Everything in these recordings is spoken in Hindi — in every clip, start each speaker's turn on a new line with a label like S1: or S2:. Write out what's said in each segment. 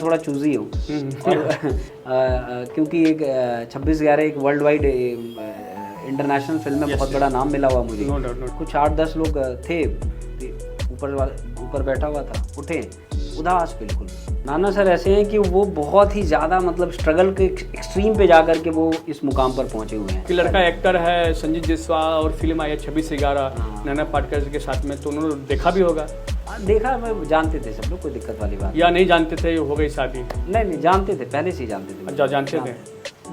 S1: थोड़ा चूजी हूँ और क्योंकि एक 26/11 एक वर्ल्ड वाइड इंटरनेशनल फिल्म में बहुत बड़ा नाम मिला हुआ मुझे। कुछ 8-10 लोग थे, ऊपर बैठा हुआ था, उठे उदास बिल्कुल। नाना सर ऐसे हैं कि वो बहुत ही ज़्यादा मतलब स्ट्रगल के एक्सट्रीम पे जाकर के वो इस मुकाम पर पहुंचे हुए हैं।
S2: कि लड़का एक्टर है संजीव जायसवाल और फिल्म आई है 26/11 नाना पाटेकर के साथ में, तो उन्होंने देखा भी होगा।
S1: देखा, मैं जानते थे सब लोग, कोई दिक्कत वाली बात
S2: या नहीं जानते थे, हो गई शादी?
S1: नहीं जानते थे, पहले से ही जानते थे।
S2: अच्छा, जानते थे।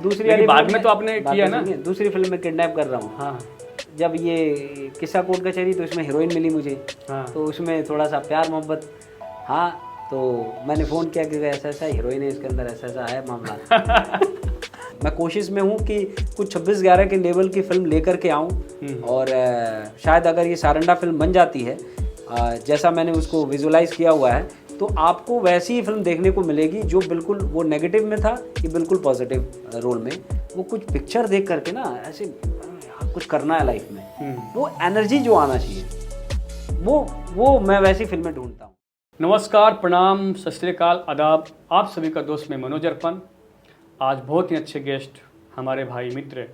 S1: दूसरी वाली
S2: बाद में तो आपने किया ना,
S1: दूसरी फिल्म में किडनैप कर रहा हूँ।
S2: हाँ,
S1: जब ये किस्सा कोर्ट कचहरी, तो इसमें हीरोइन मिली मुझे।
S2: हाँ।
S1: तो उसमें थोड़ा सा प्यार मोहब्बत, हाँ, तो मैंने फ़ोन किया कि ऐसा ऐसा हीरोइन है इसके अंदर, ऐसा ऐसा है मामला। मैं कोशिश में हूँ कि कुछ 26/11 के लेवल की फिल्म लेकर के आऊँ और शायद अगर ये सारंडा फिल्म बन जाती है जैसा मैंने उसको विजुलाइज किया हुआ है, तो आपको वैसी ही फिल्म देखने को मिलेगी जो बिल्कुल वो नेगेटिव में था कि बिल्कुल पॉजिटिव रोल में। वो कुछ पिक्चर देख करके ना ऐसे कुछ करना है लाइफ में, वो एनर्जी जो आना चाहिए, वो मैं वैसी फिल्में ढूंढता हूँ।
S2: नमस्कार, प्रणाम, सत श्री अकाल, आदाब। आप सभी का दोस्त मैं मनोज अर्पण। आज बहुत ही अच्छे गेस्ट हमारे भाई मित्र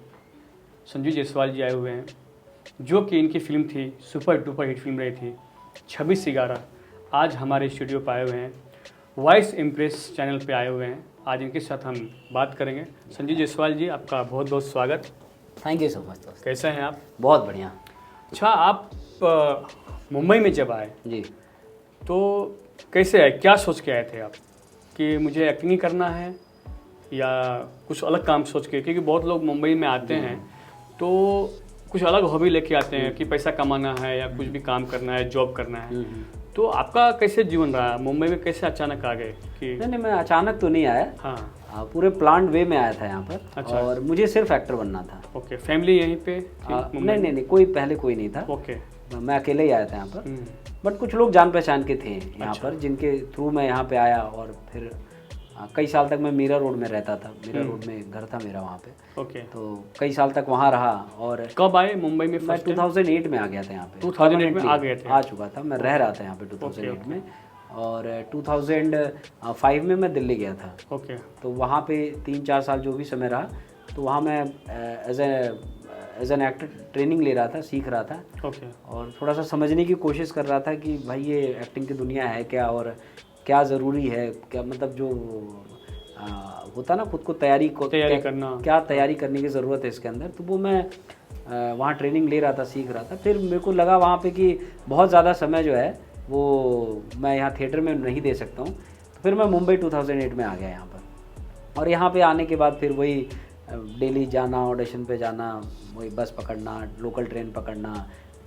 S2: संजीव जायसवाल जी आए हुए हैं, जो कि इनकी फिल्म थी, सुपर डुपर हिट फिल्म रही थी 26/11। आज हमारे स्टूडियो पर आए हुए हैं, वॉइस इम्प्रेस चैनल पे आए हुए हैं। आज इनके साथ हम बात करेंगे। संजीव जायसवाल जी, आपका बहुत बहुत स्वागत।
S1: Thank you so much.
S2: कैसे हैं आप?
S1: बहुत बढ़िया।
S2: अच्छा, आप मुंबई में जब आए
S1: जी,
S2: तो कैसे आए, क्या सोच के आए थे आप कि मुझे एक्टिंग ही करना है या कुछ अलग काम सोच के? क्योंकि बहुत लोग मुंबई में आते हैं तो कुछ अलग हॉबी लेके आते हैं कि पैसा कमाना है या कुछ भी काम करना है, जॉब करना है। तो आपका कैसे जीवन रहा मुंबई में, कैसे अचानक आ गए कि?
S1: नहीं, मैं अचानक तो नहीं आया।
S2: हाँ,
S1: पूरे प्लान वे में आया था यहाँ पर।
S2: अच्छा।
S1: और मुझे सिर्फ एक्टर बनना था।
S2: ओके, फैमिली यहीं पे थी?
S1: नहीं, कोई पहले कोई नहीं था।
S2: ओके,
S1: मैं अकेले ही आया था यहाँ पर। बट कुछ लोग जान पहचान के थे यहाँ पर, जिनके थ्रू मैं यहाँ पे आया। और फिर कई साल तक मैं मीरा रोड में रहता था। मीरा रोड में घर था मेरा वहाँ पे।
S2: ओके,
S1: तो कई साल तक वहाँ रहा। और
S2: कब आए मुंबई में?
S1: मैं 2008 में आ गया था यहाँ पे।
S2: 2008 में आ गए थे?
S1: आ चुका था, मैं रह रहा था यहाँ पे 2008 में। और 2005 में मैं दिल्ली गया था।
S2: ओके,
S1: तो वहाँ पे 3-4 साल जो भी समय रहा, तो वहाँ मैं एज एन एक्टर ट्रेनिंग ले रहा था, सीख रहा था।
S2: ओके,
S1: और थोड़ा सा समझने की कोशिश कर रहा था कि भाई ये एक्टिंग की दुनिया है क्या, और क्या ज़रूरी है, क्या मतलब जो होता ना खुद को तैयारी
S2: करना,
S1: क्या तैयारी करने की ज़रूरत है इसके अंदर। तो वो मैं वहाँ ट्रेनिंग ले रहा था, सीख रहा था। फिर मेरे को लगा वहाँ पे कि बहुत ज़्यादा समय जो है वो मैं यहाँ थिएटर में नहीं दे सकता हूँ। तो फिर मैं मुंबई 2008 में आ गया यहाँ पर। और यहाँ पे आने के बाद फिर वही डेली जाना, ऑडिशन पे जाना, वही बस पकड़ना, लोकल ट्रेन पकड़ना,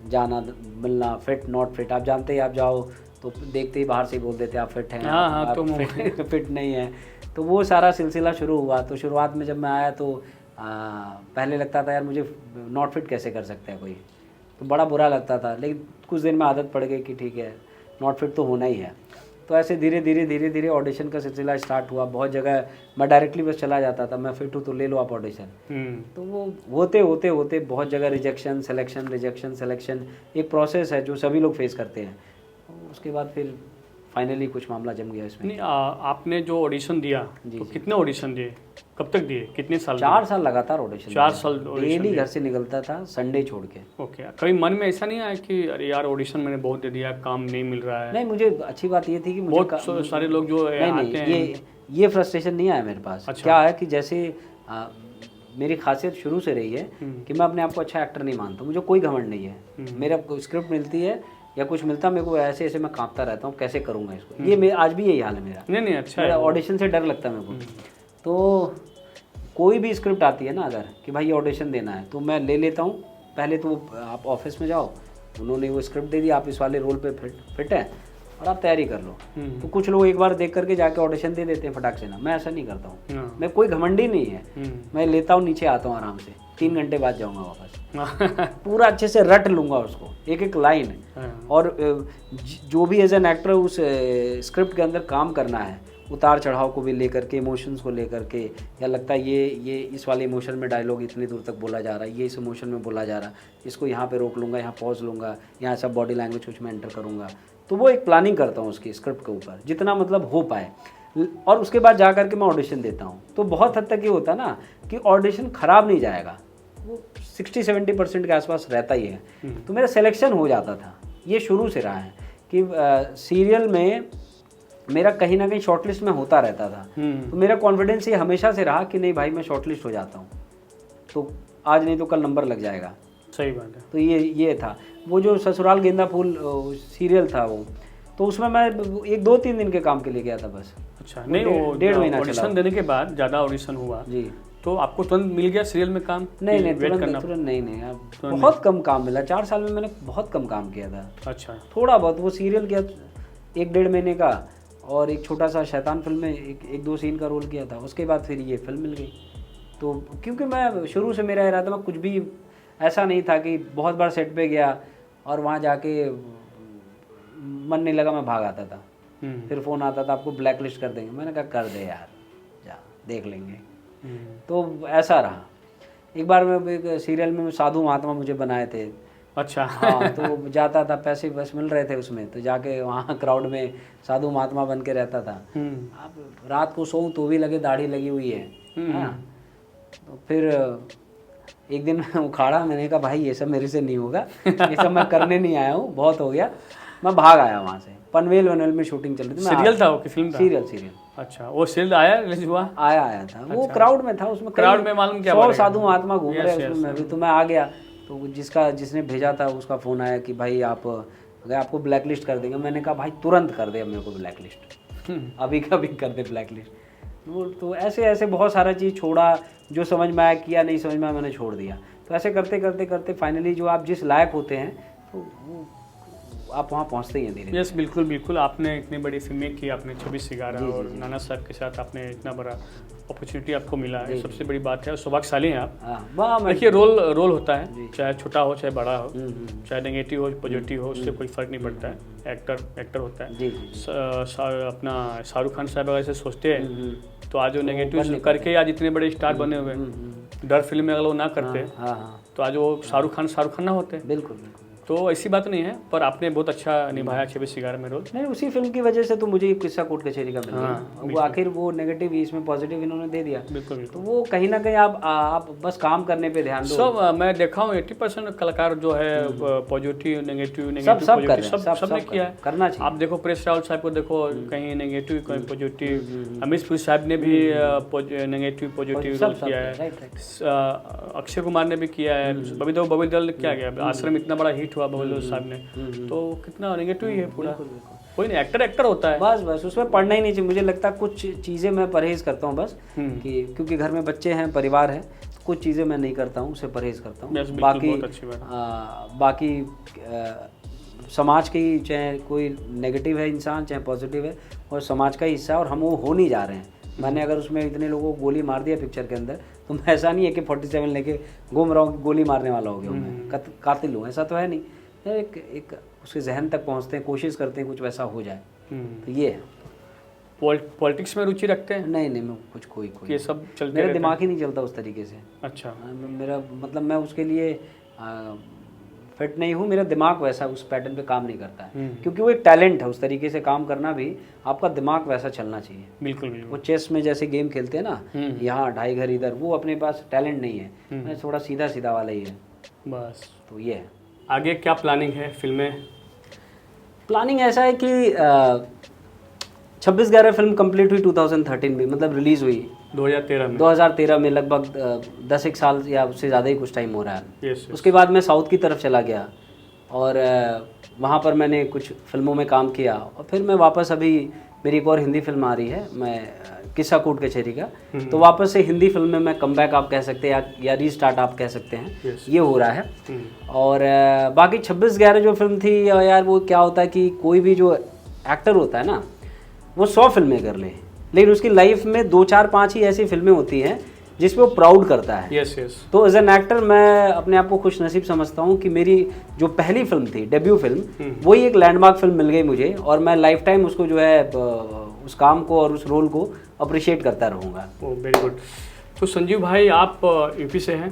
S1: जाना, मिलना, फिट नॉट फिट। आप जानते ही, आप जाओ तो देखते ही बाहर से बोल देते आप फिट हैं।
S2: हाँ,
S1: आप
S2: तो
S1: फिट नहीं है। तो वो सारा सिलसिला शुरू हुआ। तो शुरुआत में जब मैं आया तो पहले लगता था यार मुझे नॉट फिट कैसे कर सकता है कोई, तो बड़ा बुरा लगता था। लेकिन कुछ दिन में आदत पड़ गई कि ठीक है, नॉट फिट तो होना ही है। तो ऐसे धीरे धीरे ऑडिशन का सिलसिला स्टार्ट हुआ। बहुत जगह मैं डायरेक्टली बस चला जाता था, मैं फिट हूँ तो ले लो आप ऑडिशन। तो वो होते बहुत जगह रिजेक्शन सिलेक्शन एक प्रोसेस है जो सभी लोग फेस करते हैं। उसके बाद फिर फाइनली कुछ मामला जम गया इसमें।
S2: नहीं, आपने जो ऑडिशन दिया तो कितने ऑडिशन दिए, कब तक दिए, कितने साल?
S1: 4 साल लगातार ऑडिशन।
S2: 4 साल
S1: डेली घर से निकलता था, संडे छोड़ के।
S2: ओके, कभी मन में ऐसा नहीं आया कि अरे यार ऑडिशन मैंने बहुत दे दिया, काम नहीं मिल रहा है?
S1: नहीं, मुझे अच्छी बात ये थी कि मुझे
S2: बहुत सारे लोग जो आते हैं,
S1: ये फ्रस्ट्रेशन नहीं आया मेरे पास।
S2: अच्छा।
S1: क्या है कि जैसे मेरी खासियत शुरू से रही है कि मैं अपने आप को अच्छा एक्टर नहीं मानता। मुझे कोई घमंड नहीं है। मेरा स्क्रिप्ट मिलती है या कुछ मिलता, मेरे को ऐसे मैं कांपता रहता हूँ कैसे करूँगा इसको। ये आज भी यही हाल है मेरा।
S2: नहीं, अच्छा है।
S1: ऑडिशन से डर लगता है मेरे को। तो कोई भी स्क्रिप्ट आती है ना अगर कि भाई ये ऑडिशन देना है, तो मैं ले लेता हूँ। पहले तो आप ऑफिस में जाओ, उन्होंने वो स्क्रिप्ट दे दी, आप इस वाले रोल पे फिट है और आप तैयारी कर लो। तो कुछ लोग एक बार देख करके जाके ऑडिशन दे देते हैं फटाक से ना। मैं ऐसा नहीं करता हूँ। मैं कोई घमंडी नहीं है। मैं लेता हूँ, नीचे आता हूँ आराम से, 3 घंटे बाद जाऊँगा वापस। पूरा अच्छे से रट लूँगा उसको, एक लाइन। और जो भी एज एन एक्टर उस स्क्रिप्ट के अंदर काम करना है, उतार चढ़ाव को भी लेकर के, इमोशंस को लेकर के, या लगता है ये इस वाले इमोशन में डायलॉग इतनी दूर तक बोला जा रहा है, ये इस इमोशन में बोला जा रहा है, इसको यहाँ पे रोक लूँगा, यहाँ पॉज लूँगा, यहाँ सब बॉडी लैंग्वेज कुछ मैं एंटर करूँगा। तो वो एक प्लानिंग करता हूँ उसकी स्क्रिप्ट के ऊपर जितना मतलब हो पाए, और उसके बाद जा करके मैं ऑडिशन देता हूँ। तो बहुत हद तक ये होता है ना कि ऑडिशन ख़राब नहीं जाएगा, वो 60-70% के आसपास रहता ही है। तो मेरा सिलेक्शन हो जाता था। ये शुरू से रहा है कि सीरियल में मेरा कहीं ना कहीं शॉर्टलिस्ट में होता रहता था। तो मेरा कॉन्फिडेंस ये हमेशा से रहा कि नहीं भाई मैं शॉर्टलिस्ट हो जाता हूँ, तो आज नहीं तो कल नंबर लग जाएगा।
S2: सही बात है।
S1: तो ये था। वो जो ससुराल गेंदा फूल सीरियल था वो, तो उसमें मैं 1-2-3 दिन के काम के लिए गया था बस।
S2: अच्छा, नहीं वो
S1: 1.5 महीना
S2: ऑडिशन देने के बाद ज़्यादा ऑडिशन हुआ
S1: जी,
S2: तो आपको तुरंत मिल गया सीरियल में काम?
S1: नहीं तुरंत नहीं, बहुत कम काम मिला। 4 साल में मैंने बहुत कम काम किया था।
S2: अच्छा,
S1: थोड़ा बहुत वो सीरियल किया 1-1.5 महीने का, और एक छोटा सा शैतान फिल्म में एक 2 सीन का रोल किया था। उसके बाद फिर ये फिल्म मिल गई। तो क्योंकि मैं शुरू से मेरा इरादा, मैं कुछ भी ऐसा नहीं था कि बहुत बार सेट पे गया और वहाँ जाके मन नहीं लगा मैं भाग आता था। फिर फ़ोन आता था आपको ब्लैक लिस्ट कर देंगे। मैंने कहा कर दे यार, जा देख लेंगे। तो ऐसा रहा। एक बार मैं एक सीरियल में साधु महात्मा मुझे बनाए थे।
S2: अच्छा।
S1: हाँ, तो जाता था, पैसे बस मिल रहे थे उसमें, तो जाके वहाँ क्राउड में साधु महात्मा बन के रहता था। अब रात को सोऊं तो भी लगे दाढ़ी लगी हुई है। हाँ, तो फिर एक दिन मैं उखाड़ा, मैंने कहा भाई ये सब मेरे से नहीं होगा, ये सब मैं करने नहीं आया हूँ, बहुत हो गया। मैं भाग आया वहाँ से। पनवेल वनवेल में शूटिंग चल रही थी।
S2: सीरियल था वो कि फिल्म था?
S1: सीरियल।
S2: अच्छा, वो सीरियल आया रिलीज हुआ?
S1: आया था। वो क्राउड में था, उसमें
S2: क्राउड में मालूम क्या
S1: 100 साधु महात्मा घूम रहे हैं उसमें भी। तो मैं आ गया, तो जिसने भेजा था उसका फ़ोन आया कि भाई आपको ब्लैक लिस्ट कर देंगे। मैंने कहा भाई तुरंत कर दे मेरे को ब्लैक लिस्ट, अभी कभी कर दे ब्लैक लिस्ट। तो ऐसे बहुत सारा चीज़ छोड़ा, जो समझ में आया किया, नहीं समझ में आया मैंने छोड़ दिया। तो ऐसे करते फाइनली जो आप जिस लायक होते हैं तो वो आप वहाँ पहुँचते ही हैं धीरे।
S2: यस, बिल्कुल। आपने इतनी बड़ी फिल्में की, आपने 24 सिगारा और नाना साहब के साथ आपने इतना बड़ा अपॉर्चुनिटी आपको मिला है, सबसे बड़ी बात है। सौभाग्यशाली हैं आप। देखिए, रोल होता है, चाहे छोटा हो चाहे बड़ा हो, चाहे नेगेटिव हो पॉजिटिव हो, उससे कोई फर्क नहीं पड़ता है। एक्टर होता है। अपना शाहरुख खान साहब अगर ऐसे सोचते हैं तो आज वो नेगेटिव करके आज इतने बड़े स्टार बने हुए हैं। डर फिल्म में अगर वो ना करते तो आज वो शाहरुख खान ना होते।
S1: बिल्कुल।
S2: तो ऐसी बात नहीं है, पर आपने बहुत अच्छा निभाया 26 सिगारा में रोल।
S1: नहीं, उसी फिल्म की वजह से तो मुझे किस्सा कोर्ट कचहरी का मिल गया। वो आखिर वो नेगेटिव इसमें पॉजिटिव इन्होंने दे दिया।
S2: बिल्कुल।
S1: तो वो कहीं ना कहीं आप बस काम करने पे ध्यान दो।
S2: सब मैं देखा हूँ 80% कलाकार जो है पॉजिटिव नेगेटिव सबने किया है, करना चाहिए। आप देखो प्रेस रावल साहब को देखो, कहीं नेगेटिव कहीं पॉजिटिव। अमित पुरी साहब ने भी नेगेटिव पॉजिटिव रोल किया है। अक्षय कुमार ने भी किया है। बबी दल क्या गया, आश्रम इतना बड़ा हिट हुआ बबल साहब ने, तो कितना नेगेटिव ही है पूरा। कोई नहीं, एक्टर होता है।
S1: बस उसमें पढ़ना ही नहीं चाहिए। मुझे लगता है कुछ चीज़ें मैं परहेज करता हूँ बस, कि क्योंकि घर में बच्चे हैं, परिवार है, कुछ चीज़ें मैं नहीं करता हूँ, उसे परहेज करता हूँ। बाकी समाज की, चाहे कोई नेगेटिव है इंसान चाहे पॉजिटिव है, और समाज का हिस्सा, और हम वो हो नहीं जा रहे हैं। मैंने अगर उसमें इतने लोगों को गोली मार दिया पिक्चर के अंदर, तो मैं ऐसा नहीं है कि 47 लेके घूम रहा हूँ, गोली मारने वाला हो गया हूँ मैं, कातिल हूँ, ऐसा तो है नहीं। एक उसके जहन तक पहुँचते हैं, कोशिश करते हैं कुछ वैसा हो जाए। तो ये है।
S2: पॉलिटिक्स में रुचि रखते हैं?
S1: नहीं, मैं कुछ कोई
S2: ये सब चलते,
S1: मेरा दिमाग ही नहीं चलता उस तरीके से।
S2: अच्छा।
S1: मेरा मतलब मैं उसके लिए फिट नहीं हूँ। मेरा दिमाग वैसा उस पैटर्न पे काम नहीं करता है, क्योंकि वो एक टैलेंट है। उस तरीके से काम करना भी, आपका दिमाग वैसा चलना चाहिए।
S2: बिल्कुल।
S1: वो चेस में जैसे गेम खेलते हैं ना, यहाँ 2.5 घर इधर, वो अपने पास टैलेंट नहीं है। मैं थोड़ा सीधा वाला ही है बस। तो ये है।
S2: आगे क्या प्लानिंग है फिल्में? प्लानिंग
S1: ऐसा है कि 26/11 फिल्म कंप्लीट हुई 2013 में, मतलब रिलीज़ हुई 2013 में। लगभग 10 साल या उससे ज़्यादा ही कुछ टाइम हो रहा है।
S2: yes.
S1: उसके बाद मैं साउथ की तरफ चला गया, और वहाँ पर मैंने कुछ फिल्मों में काम किया, और फिर मैं वापस, अभी मेरी एक और हिंदी फिल्म आ रही है, मैं किस्सा कोर्ट कचहरी का, तो वापस से हिंदी फिल्म में मैं कमबैक आप कह सकते हैं, या रीस्टार्ट आप कह सकते हैं।
S2: yes.
S1: ये हो रहा है। और बाकी 26/11 जो फिल्म थी यार, वो क्या होता है कि कोई भी जो एक्टर होता है ना, वो 100 फिल्में कर ले, लेकिन उसकी लाइफ में 2, 4, 5 ही ऐसी फिल्में होती हैं जिसपे वो प्राउड करता है।
S2: yes.
S1: तो एज एन एक्टर मैं अपने आप को खुश नसीब समझता हूँ कि मेरी जो पहली फिल्म थी, डेब्यू फिल्म, वही एक लैंडमार्क फिल्म मिल गई मुझे, और मैं लाइफ टाइम उसको जो है, उस काम को और उस रोल को अप्रिशिएट करता रहूँगा।
S2: Very good. तो संजीव भाई, आप यूपी से हैं,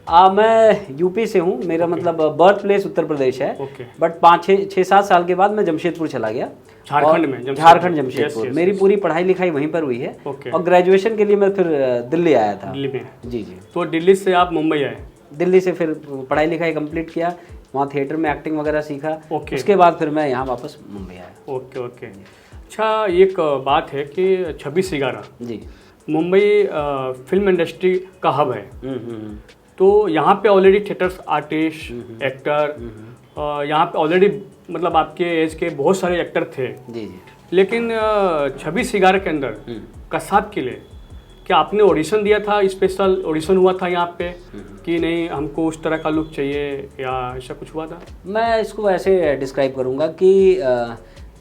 S1: मैं यूपी से हूँ, मेरा मतलब बर्थ प्लेस उत्तर प्रदेश है।
S2: ओके।
S1: बट 5-6-7 साल के बाद मैं जमशेदपुर चला गया।
S2: झारखंड में?
S1: झारखंड जमशेदपुर। मेरी पूरी पढ़ाई लिखाई वहीं पर हुई है।
S2: ओके।
S1: और ग्रेजुएशन के लिए मैं फिर दिल्ली आया था।
S2: दिल्ली में?
S1: जी जी।
S2: तो दिल्ली से आप मुंबई आए?
S1: दिल्ली से फिर पढ़ाई लिखाई कंप्लीट किया, वहाँ थिएटर में एक्टिंग वगैरह सीखा।
S2: ओके।
S1: उसके बाद फिर मैं यहाँ वापस मुंबई आया।
S2: Okay okay. अच्छा, एक बात है कि 26/11
S1: जी।
S2: मुंबई फिल्म इंडस्ट्री का हब है। तो यहाँ पे ऑलरेडी थिएटर्स आर्टिस्ट, एक्टर, यहाँ पे ऑलरेडी मतलब आपके एज के बहुत सारे एक्टर थे।
S1: जी जी।
S2: लेकिन 26/11 के अंदर कसाब के लिए क्या आपने ऑडिशन दिया था? स्पेशल ऑडिशन हुआ था यहाँ पे कि नहीं हमको उस तरह का लुक चाहिए, या ऐसा कुछ हुआ था?
S1: मैं इसको ऐसे डिस्क्राइब करूँगा कि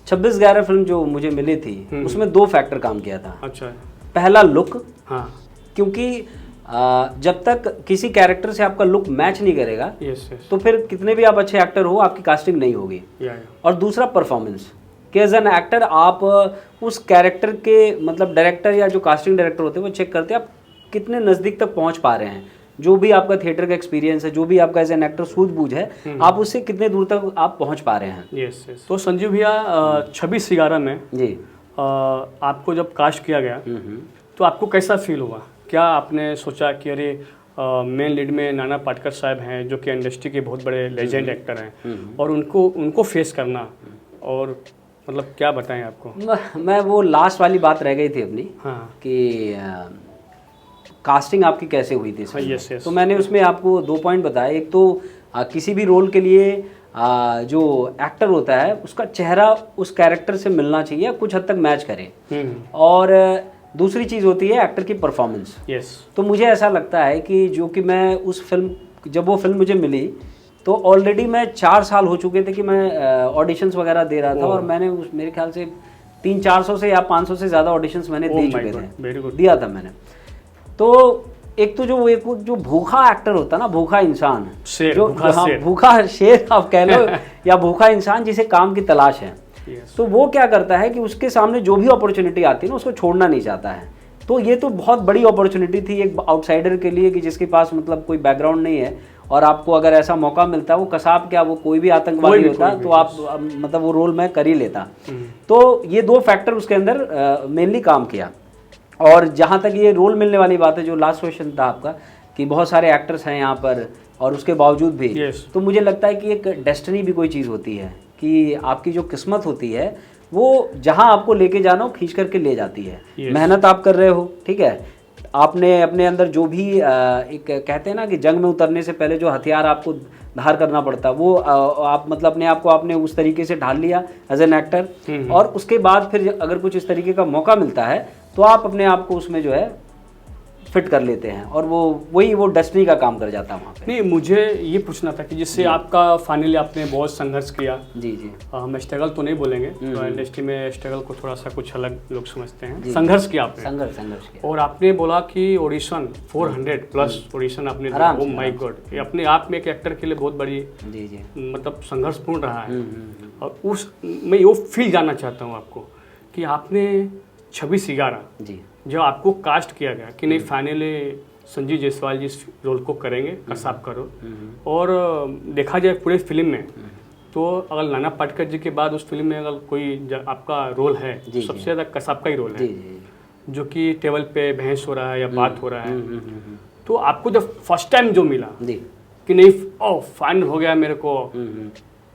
S1: 26/11 फिल्म जो मुझे मिली थी उसमें 2 फैक्टर काम किया था।
S2: अच्छा।
S1: पहला लुक,
S2: हाँ।
S1: क्योंकि जब तक किसी कैरेक्टर से आपका लुक मैच नहीं करेगा
S2: यस यस।
S1: तो फिर कितने भी आप अच्छे एक्टर हो आपकी कास्टिंग नहीं होगी।
S2: या।
S1: और दूसरा परफॉर्मेंस, कि एज एन एक्टर आप उस कैरेक्टर के मतलब डायरेक्टर या जो कास्टिंग डायरेक्टर होते हैं वो चेक करते हैं आप कितने नज़दीक तक पहुंच पा रहे हैं। जो भी आपका थिएटर का एक्सपीरियंस है, जो भी आपका एज एन एक्टर सूझबूझ है, आप उससे कितने दूर तक आप पहुंच पा रहे हैं।
S2: Yes yes. तो संजीव भैया 26/11 में
S1: जी
S2: आपको जब कास्ट किया गया तो आपको कैसा फील हुआ? क्या आपने सोचा कि अरे मेन लीड में नाना पाटेकर साहब हैं जो कि इंडस्ट्री के बहुत बड़े लेजेंड एक्टर हैं और उनको फेस करना, और मतलब क्या बताएं आपको?
S1: मैं वो लास्ट वाली बात रह गई थी अपनी।
S2: हाँ।
S1: कि कास्टिंग आपकी कैसे हुई थी इसमें।
S2: Yes yes.
S1: तो मैंने उसमें आपको 2 पॉइंट बताए। एक तो किसी भी रोल के लिए जो एक्टर होता है उसका चेहरा उस कैरेक्टर से मिलना चाहिए, कुछ हद तक मैच करे। और दूसरी चीज़ होती है एक्टर की परफॉर्मेंस।
S2: यस।
S1: तो मुझे ऐसा लगता है कि जो कि मैं उस फिल्म, जब वो फिल्म मुझे मिली तो ऑलरेडी मैं 4 साल हो चुके थे कि मैं ऑडिशंस वगैरह दे रहा था। और मैंने मेरे ख्याल से 300-400 से या 500 से ज़्यादा ऑडिशंस मैंने दे चुके थे, दिया था मैंने। तो एक तो जो भूखा एक्टर होता है ना, भूखा इंसान, जो भूखा शेर आप कह लो या भूखा इंसान जिसे काम की तलाश है, तो वो क्या करता है कि उसके सामने जो भी अपॉर्चुनिटी आती है ना उसको छोड़ना नहीं चाहता है। तो ये तो बहुत बड़ी अपॉर्चुनिटी थी एक आउटसाइडर के लिए कि जिसके पास मतलब कोई बैकग्राउंड नहीं है, और आपको अगर ऐसा मौका मिलता, वो कसाब क्या वो कोई भी आतंकवादी होता तो आप मतलब वो रोल मैं कर ही लेता। तो ये 2 फैक्टर उसके अंदर मेनली काम किया। और जहाँ तक ये रोल मिलने वाली बात है, जो लास्ट क्वेश्चन था आपका कि बहुत सारे एक्टर्स हैं यहाँ पर और उसके बावजूद भी, तो मुझे लगता है कि एक डेस्टिनी भी कोई चीज़ होती है कि आपकी जो किस्मत होती है वो जहाँ आपको लेके जाना हो खींच करके ले जाती है। मेहनत आप कर रहे हो, ठीक है, आपने अपने अंदर जो भी एक कहते हैं ना कि जंग में उतरने से पहले जो हथियार आपको धार करना पड़ता है वो आप मतलब अपने आप को आपने उस तरीके से ढाल लिया एज एन एक्टर। और उसके बाद फिर अगर कुछ इस तरीके का मौका मिलता है तो आप अपने आप को उसमें जो है फिट कर लेते हैं, और वो डेस्टिनी का काम कर जाता है वहाँ पे।
S2: नहीं, मुझे ये पूछना था कि जिससे आपका फाइनली आपने बहुत संघर्ष किया।
S1: जी जी।
S2: हम स्ट्रगल तो नहीं बोलेंगे, तो इंडस्ट्री में स्ट्रगल को थोड़ा सा कुछ अलग लोग समझते हैं। संघर्ष किया आपने,
S1: संघर्ष किया।
S2: और आपने बोला कि ऑडिशन 400+ ऑडिशन आपने दिया। ओ माय गॉड, ये अपने आप में एक एक्टर के लिए बहुत बड़ी
S1: जी जी
S2: मतलब संघर्षपूर्ण रहा है। और मैं वो फील जानना चाहता हूँ आपको कि आपने 26/11
S1: जी
S2: जो आपको कास्ट किया गया कि नहीं फाइनली संजीव जायसवाल जी इस रोल को करेंगे, कसाब का रोल। और देखा जाए पूरे फिल्म में तो अगर नाना पाटेकर जी के बाद उस फिल्म में अगर कोई आपका रोल है तो सबसे ज़्यादा कसाब का ही रोल है, जो कि टेबल पे बहस हो रहा है या बात हो रहा है। तो आपको जब फर्स्ट टाइम जो मिला कि नहीं ओ फाइनल हो गया मेरे को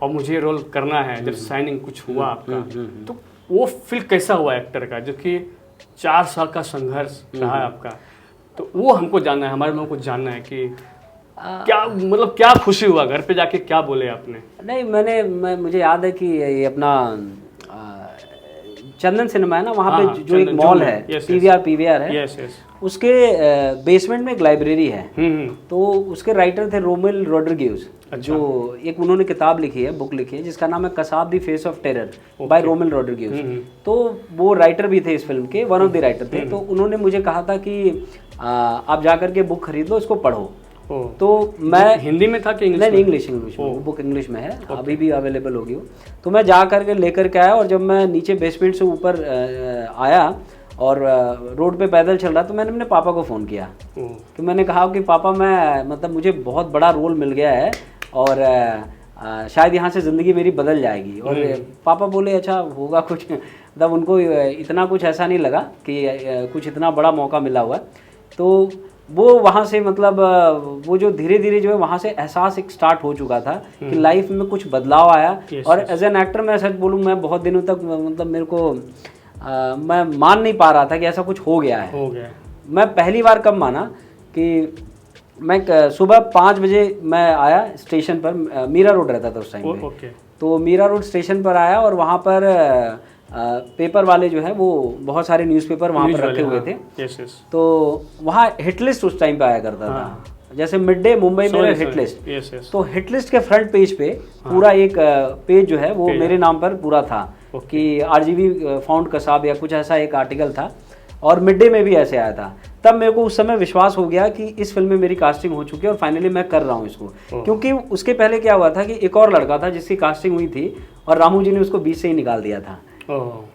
S2: और मुझे रोल करना है, जब साइनिंग कुछ हुआ आपका, तो वो फील कैसा हुआ एक्टर का, जो कि 4 साल का संघर्ष रहा है आपका? तो वो हमको जानना है, हमारे लोगों को जानना है कि क्या मतलब क्या खुशी हुआ, घर पे जाके क्या बोले आपने?
S1: नहीं, मुझे याद है कि ये अपना चंदन सिनेमा है ना, वहाँ पे जो एक मॉल है, पीवीआर है, उसके बेसमेंट में एक लाइब्रेरी है। तो उसके राइटर थे रोमेल रॉड्रिग्यूज, जो एक उन्होंने किताब लिखी है, बुक लिखी है जिसका नाम है Kasab the face of terror by Rommel Rodrigues. तो वो राइटर भी थे इस फिल्म के, वन ऑफ द राइटर थे। तो उन्होंने मुझे कहा था कि आप जा करके बुक खरीद लो, इसको पढ़ो। तो मैं
S2: हिंदी में था कि इंग्लिश?
S1: नहीं, इंग्लिश में, वो बुक इंग्लिश में है, अभी भी अवेलेबल होगी वो। तो मैं जा करके लेकर के आया, और जब मैं नीचे बेसमेंट से ऊपर आया और रोड पे पैदल चल रहा, तो मैंने अपने पापा को फ़ोन किया कि मैंने कहा कि पापा मैं मतलब मुझे बहुत बड़ा रोल मिल गया है और शायद यहाँ से ज़िंदगी मेरी बदल जाएगी। और पापा बोले अच्छा होगा कुछ, मतलब उनको इतना कुछ ऐसा नहीं लगा कि कुछ इतना बड़ा मौका मिला हुआ। तो वो वहाँ से मतलब वो जो धीरे धीरे जो है वहाँ से एहसास एक स्टार्ट हो चुका था कि लाइफ में कुछ बदलाव आया। और एज एन एक्टर मैं सच बोलूँ, मैं बहुत दिनों तक मतलब मेरे को मैं मान नहीं पा रहा था कि ऐसा कुछ हो गया है। मैं पहली बार कब माना कि मैं सुबह 5 बजे मैं आया स्टेशन पर, मीरा रोड रहता था उस टाइम पे। तो मीरा रोड स्टेशन पर आया और वहाँ पर पेपर वाले जो है वो बहुत सारे न्यूज़पेपर वहाँ पर रखे हुए थे। तो वहाँ हिट लिस्ट उस टाइम पे आया करता था, जैसे मिड डे मुंबई में हिट लिस्ट। तो हिट लिस्ट के फ्रंट पेज पे पूरा एक पेज जो है वो मेरे नाम पर पूरा था कि आरजीवी फाउंड कसाब या कुछ ऐसा एक आर्टिकल था, और मिड डे में भी ऐसे आया था। तब मेरे को उस समय विश्वास हो गया कि इस फिल्म में मेरी कास्टिंग हो चुकी है और फाइनली मैं कर रहा हूँ इसको। क्योंकि उसके पहले क्या हुआ था कि एक और लड़का था जिसकी कास्टिंग हुई थी और रामू जी ने उसको बीच से ही निकाल दिया था।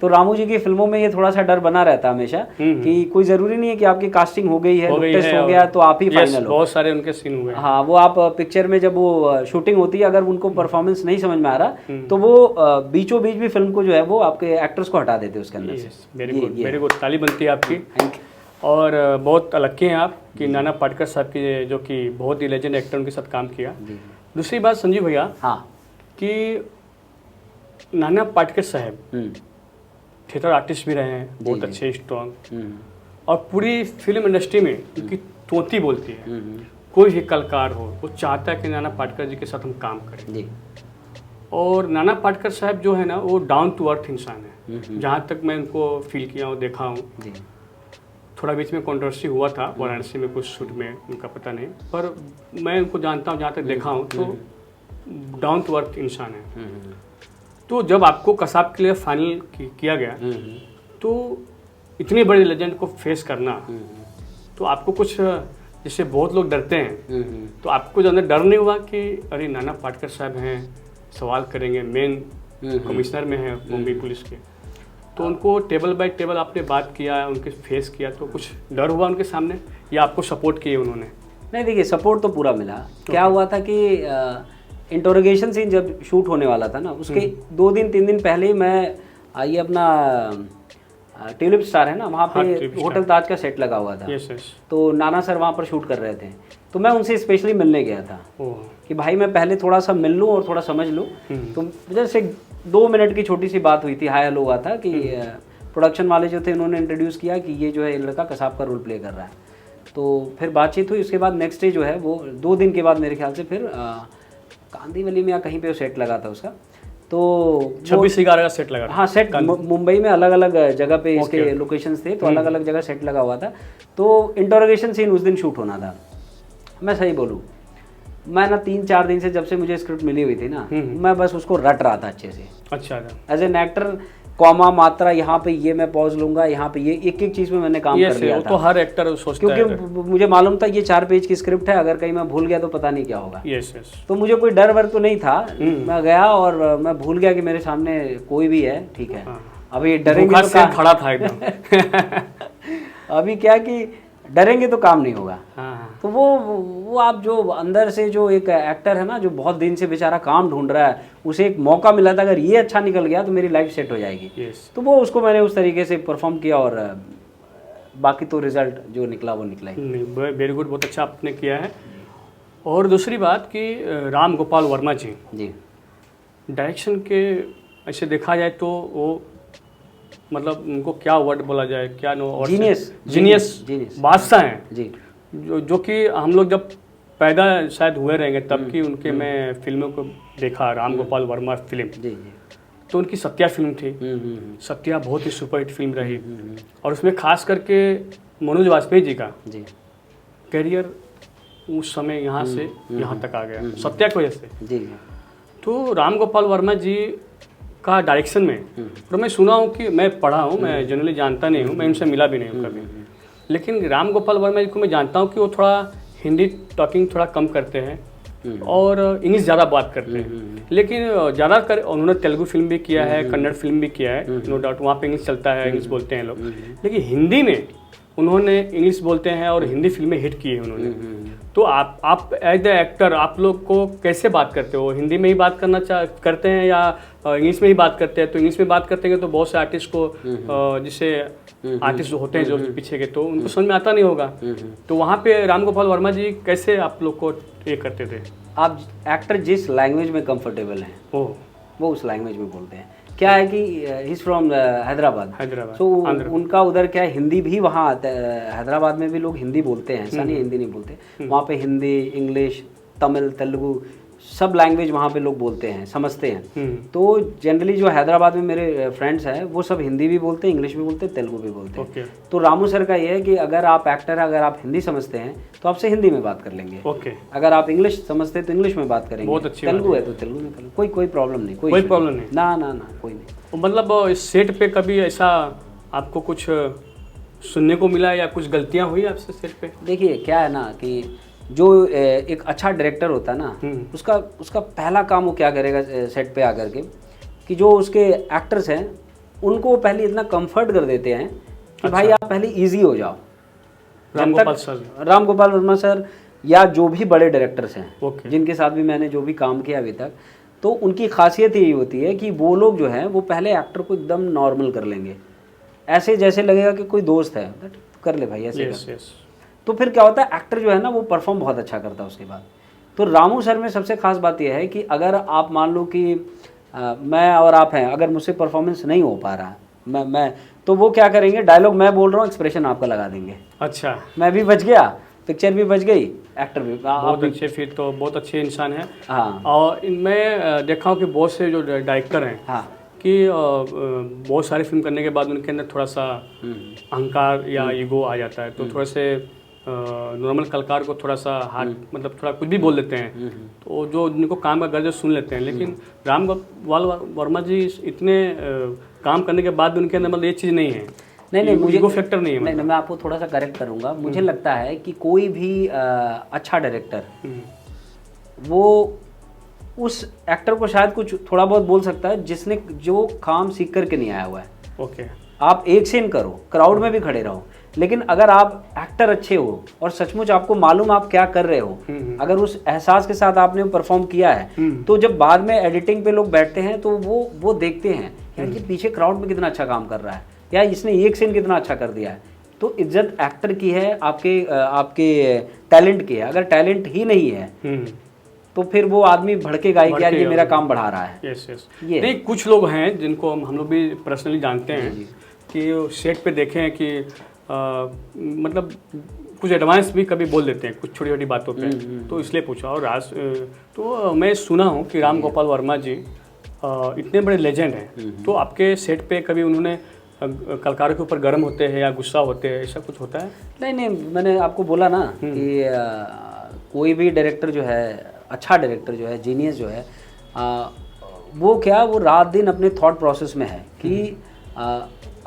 S1: तो रामू जी की फिल्मों में ये थोड़ा सा डर बना रहता है हमेशा कि कोई जरूरी नहीं है कि आपकी कास्टिंग हो गई है, टेस्ट हो गया तो आप ही फाइनल हो।
S2: बहुत सारे उनके सीन हुए।
S1: हाँ, वो आप पिक्चर में जब वो शूटिंग होती है अगर उनको परफॉर्मेंस नहीं समझ में आ रहा तो वो बीचों बीच भी फिल्म को जो है वो आपके एक्टर्स को हटा देते उसके अंदर से।
S2: मेरे को ताली बनती है आपकी। और बहुत अलग हैं आप कि नाना पाटेकर साहब की, जो कि बहुत ही लेजेंड एक्टर, उनके साथ काम किया। दूसरी बात संजीव भैया,
S1: हाँ, कि
S2: नाना पाटेकर साहब थिएटर आर्टिस्ट भी रहे हैं, बहुत अच्छे स्ट्रॉन्ग, और पूरी फिल्म इंडस्ट्री में उनकी तोती बोलती है। कोई भी कलाकार हो वो चाहता है कि नाना पाटेकर जी के साथ हम काम करें। और नाना पाटेकर साहब जो है ना वो डाउन टू अर्थ इंसान है, जहाँ तक मैं उनको फील किया हूँ, देखा हूँ। थोड़ा बीच में कंट्रोवर्सी हुआ था वाराणसी में कुछ शूट में, उनका पता नहीं, पर मैं उनको जानता हूँ, जहाँ तक देखा हूँ तो डाउन टू अर्थ इंसान है। तो जब आपको कसाब के लिए फाइनल किया गया तो इतने बड़े लेजेंड को फेस करना, तो आपको कुछ, जैसे बहुत लोग डरते हैं, तो आपको जो अंदर डर नहीं हुआ कि अरे नाना पाटेकर साहब हैं, सवाल करेंगे, मेन कमिश्नर में है मुंबई पुलिस के, तो उनको टेबल बाय टेबल आपने बात किया, उनके फेस किया, तो कुछ डर हुआ उनके सामने या आपको सपोर्ट किए उन्होंने?
S1: नहीं, देखिए सपोर्ट तो पूरा मिला। क्या हुआ था कि इंटरोगेशन सीन जब शूट होने वाला था ना, उसके 2 दिन 3 दिन पहले ही मैं ये अपना ट्यूलिप स्टार है ना, वहाँ पे होटल ताज का सेट लगा हुआ था। तो नाना सर वहाँ पर शूट कर रहे थे, तो मैं उनसे स्पेशली मिलने गया था कि भाई मैं पहले थोड़ा सा मिल लूँ और थोड़ा समझ लूँ। तो जैसे 2 मिनट की छोटी सी बात हुई थी, हाय हेलो हुआ था कि प्रोडक्शन वाले जो थे उन्होंने इंट्रोड्यूस किया कि ये जो है लड़का कसाब का रोल प्ले कर रहा है। तो फिर बातचीत हुई, उसके बाद नेक्स्ट डे जो है वो 2 दिन के बाद मेरे ख्याल से फिर कांदीवली में या कहीं पे वो सेट लगा था उसका। तो
S2: 26/11 का सेट लगा था।
S1: हाँ, सेट मुंबई में अलग अलग जगह पे इसके लोकेशंस थे, तो अलग अलग जगह सेट लगा हुआ था। तो इंटरोगेशन सीन उस दिन शूट होना था। मैं सही बोलूँ, मैं ना 3-4 दिन से जब से मुझे स्क्रिप्ट मिली हुई थी ना, मैं बस उसको रट रहा था अच्छे से।
S2: अच्छा,
S1: एज एन एक्टर, कॉमा, मात्रा, यहाँ पे ये मैं पॉज लूंगा, यहाँ पे ये एक चीज में मैंने काम कर लिया था।
S2: तो हर एक्टर सोचता है,
S1: क्योंकि मुझे मालूम था ये 4 पेज की स्क्रिप्ट है, अगर कहीं मैं भूल गया तो पता नहीं क्या होगा।
S2: यस।
S1: तो मुझे कोई डर वर तो नहीं था। मैं गया और मैं भूल गया कि मेरे सामने कोई भी है, ठीक है। अभी डरेंगे तो
S2: काम खड़ा था एकदम।
S1: अभी क्या कि डरेंगे तो काम नहीं होगा। तो वो आप जो अंदर से जो एक एक्टर है ना, जो बहुत दिन से बेचारा काम ढूंढ रहा है, उसे एक मौका मिला था, अगर ये अच्छा निकल गया तो मेरी लाइफ सेट हो जाएगी। तो वो उसको मैंने उस तरीके से परफॉर्म किया और बाकी तो रिजल्ट जो निकला वो निकला ही।
S2: वेरी गुड, बहुत अच्छा आपने किया है। और दूसरी बात कि राम गोपाल वर्मा जी डायरेक्शन के ऐसे देखा जाए तो वो मतलब उनको क्या वर्ड बोला जाए, क्या नो, जीनियस बादशाह हैं जी, जो कि हम लोग जब पैदा शायद हुए रहेंगे तब की उनके मैं फिल्मों को देखा, राम गोपाल वर्मा फिल्म जी। तो उनकी सत्या फिल्म थी, सत्या बहुत ही सुपरहिट फिल्म रही। और उसमें खास करके मनोज वाजपेयी जी का करियर उस समय यहाँ से यहाँ तक आ गया सत्या की वजह से जी। तो राम गोपाल वर्मा जी का डायरेक्शन में, तो मैं सुना हूँ कि मैं पढ़ा हूँ, मैं जनरली जानता नहीं हूँ, मैं उनसे मिला भी नहीं हूँ कभी, लेकिन राम गोपाल वर्मा जी को मैं जानता हूँ कि वो थोड़ा हिंदी टॉकिंग थोड़ा कम करते हैं, और इंग्लिश ज़्यादा बात करते हैं। लेकिन ज़्यादातर उन्होंने तेलुगु फिल्म भी किया है, कन्नड़ फिल्म भी किया है, नो डाउट वहाँ पे इंग्लिश चलता है, इंग्लिश बोलते हैं लोग। लेकिन हिंदी में उन्होंने इंग्लिश बोलते हैं और हिंदी फिल्में हिट की है उन्होंने। तो आप एज द एक्टर आप लोग को कैसे बात करते हो? हिंदी में ही बात करना करते हैं या इंग्लिश में ही बात करते हैं? तो इंग्लिश में बात करते हैं तो बहुत से आर्टिस्ट को जिससे आर्टिस्ट जो होते हैं जो पीछे के, तो उनको समझ में आता नहीं होगा। तो वहाँ पे राम गोपाल वर्मा जी कैसे आप लोग को ये करते थे?
S1: आप एक्टर जिस लैंग्वेज में कंफर्टेबल हैं वो उस लैंग्वेज में बोलते हैं। क्या है कि ही इज़ फ्रॉम हैदराबाद, सो उनका उधर क्या है, हिंदी भी वहाँ आता है। हैदराबाद में भी लोग हिंदी बोलते हैं, ऐसा नहीं हिंदी नहीं बोलते। वहाँ पे हिंदी, इंग्लिश, तमिल, तेलुगु सब लैंग्वेज वहाँ पे लोग बोलते हैं, समझते हैं। तो जनरली जो हैदराबाद में मेरे फ्रेंड्स हैं वो सब हिंदी भी बोलते हैं, इंग्लिश भी बोलते हैं, तेलुगु भी बोलते हैं। तो रामू सर का ये है कि अगर आप एक्टर हैं, अगर आप हिंदी समझते हैं तो आपसे हिंदी में बात कर लेंगे। अगर आप इंग्लिश समझते हैं तो इंग्लिश में बात करेंगे। बहुत अच्छी तेलुगु है तो तेलुगु में, कोई प्रॉब्लम नहीं, कोई प्रॉब्लम नहीं। ना कोई नहीं।
S2: मतलब इस सेट पे कभी ऐसा आपको कुछ सुनने को मिला या कुछ गलतियाँ हुई आपसे सेट पे?
S1: देखिए क्या है ना कि जो एक अच्छा डायरेक्टर होता है ना, उसका पहला काम वो क्या करेगा सेट पे आकर के, कि जो उसके एक्टर्स हैं उनको पहले इतना कंफर्ट कर देते हैं कि भाई आप पहले इजी हो जाओ। राम गोपाल वर्मा सर या जो भी बड़े डायरेक्टर्स हैं जिनके साथ भी मैंने जो भी काम किया अभी तक, तो उनकी खासियत यही होती है कि वो लोग जो हैं वो पहले एक्टर को एकदम नॉर्मल कर लेंगे, ऐसे जैसे लगेगा कि कोई दोस्त है, कर ले भाई ऐसे कर। तो फिर क्या होता है, एक्टर जो है ना वो परफॉर्म बहुत अच्छा करता है उसके बाद। तो रामू सर में सबसे खास बात यह है कि अगर आप मान लो कि मैं और आप हैं, अगर मुझसे परफॉर्मेंस नहीं हो पा रहा मैं तो वो क्या करेंगे, डायलॉग मैं बोल रहा हूँ, एक्सप्रेशन आपका लगा देंगे।
S2: अच्छा,
S1: मैं भी बच गया, पिक्चर भी बच गई, एक्टर भी।
S2: बहुत अच्छे, फिर तो बहुत अच्छे इंसान हैं। हाँ, और मैं देखा हूँ कि बहुत से जो डायरेक्टर हैं, हाँ, कि बहुत सारी फिल्म करने के बाद उनके अंदर थोड़ा सा अहंकार या ईगो आ जाता है, तो थोड़े से नॉर्मल कलाकार को थोड़ा सा हार्ड, मतलब थोड़ा कुछ भी बोल देते हैं, तो जो उनको काम का गर्ज सुन लेते हैं। लेकिन राम गोपाल वर्मा जी इतने काम करने के बाद भी उनके अंदर मतलब ये चीज़ नहीं है। नहीं, मुझे ईगो फैक्टर नहीं है।
S1: नहीं, मैं आपको थोड़ा सा करेक्ट करूँगा। मुझे लगता है कि कोई भी अच्छा डायरेक्टर वो उस एक्टर को शायद कुछ थोड़ा बहुत बोल सकता है जिसने जो काम सीख करके नहीं आया हुआ है। आप एक सीन करो, क्राउड में भी खड़े रहो, लेकिन अगर आप एक्टर अच्छे हो और सचमुच आपको मालूम आप क्या कर रहे हो, अगर उस एहसास के साथ आपने परफॉर्म किया है, तो जब बाद में एडिटिंग पे लोग बैठते हैं तो वो देखते हैं यार ये पीछे क्राउड में कितना अच्छा काम कर रहा है, या इसने एक सीन कितना अच्छा कर दिया है। तो इज्जत एक्टर की है, आपके टैलेंट की है। अगर टैलेंट ही नहीं है तो फिर वो आदमी भड़केगा ही कि यार ये मेरा काम बढ़ा रहा है।
S2: ये नहीं, कुछ लोग हैं जिनको हम लोग भी पर्सनली जानते हैं कि सेट पे देखे हैं कि मतलब कुछ एडवांस भी कभी बोल देते हैं कुछ छोटी छोटी बातों पे, तो इसलिए पूछा। और तो मैं सुना हूँ कि राम गोपाल वर्मा जी इतने बड़े लेजेंड हैं, तो आपके सेट पे कभी उन्होंने कलाकारों के ऊपर गर्म होते हैं या गुस्सा होते हैं, ऐसा कुछ होता है?
S1: नहीं, मैंने आपको बोला ना कि कोई भी डायरेक्टर जो है, अच्छा डायरेक्टर जो है, जीनियस जो है, वो रात दिन अपने थॉट प्रोसेस में है कि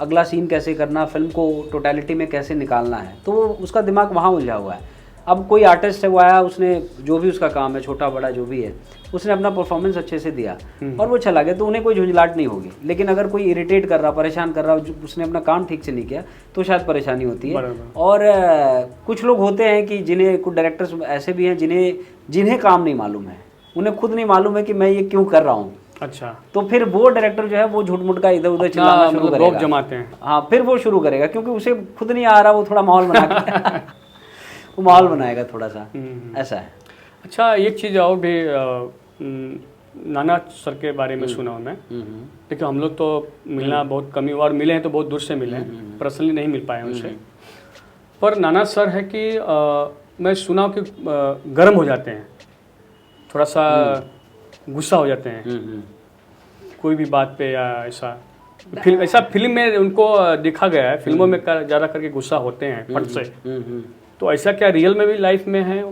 S1: अगला सीन कैसे करना, फिल्म को टोटलिटी में कैसे निकालना है, तो उसका दिमाग वहाँ उलझा हुआ है। अब कोई आर्टिस्ट है वो आया, उसने जो भी उसका काम है, छोटा बड़ा जो भी है, उसने अपना परफॉर्मेंस अच्छे से दिया और वो चला गया, तो उन्हें कोई झुंझलाहट नहीं होगी। लेकिन अगर कोई इरिटेट कर रहा, परेशान कर रहा, उसने अपना काम ठीक से नहीं किया, तो शायद परेशानी होती है। और कुछ लोग होते हैं कि जिन्हें, कुछ डायरेक्टर्स ऐसे भी हैं जिन्हें काम नहीं मालूम है, उन्हें खुद नहीं मालूम है कि मैं ये क्यों कर रहा हूँ।
S2: अच्छा,
S1: तो फिर वो डायरेक्टर जो है वो झूठ मूठ का इधर उधर चिल्लाना शुरू करेगा,
S2: जमाते हैं।
S1: हाँ, फिर वो शुरू करेगा क्योंकि उसे खुद नहीं आ रहा, वो थोड़ा माहौल बना वो माहौल बनाएगा थोड़ा सा, ऐसा है।
S2: अच्छा, एक चीज़ और भी नाना सर के बारे में सुना हूँ मैं। देखिए, हम लोग तो मिलना बहुत कमी हुआ, और मिले हैं तो बहुत दूर से मिले हैं, पर्सनली नहीं मिल पाए उनसे। पर नाना सर है कि मैं सुना हूँ कि गर्म हो जाते हैं, थोड़ा सा गुस्सा हो जाते हैं कोई भी बात पे, या ऐसा फिल्म में उनको देखा गया है। फिल्मों में ज़्यादा करके गुस्सा होते हैं फट से, तो ऐसा क्या रियल में भी लाइफ में है?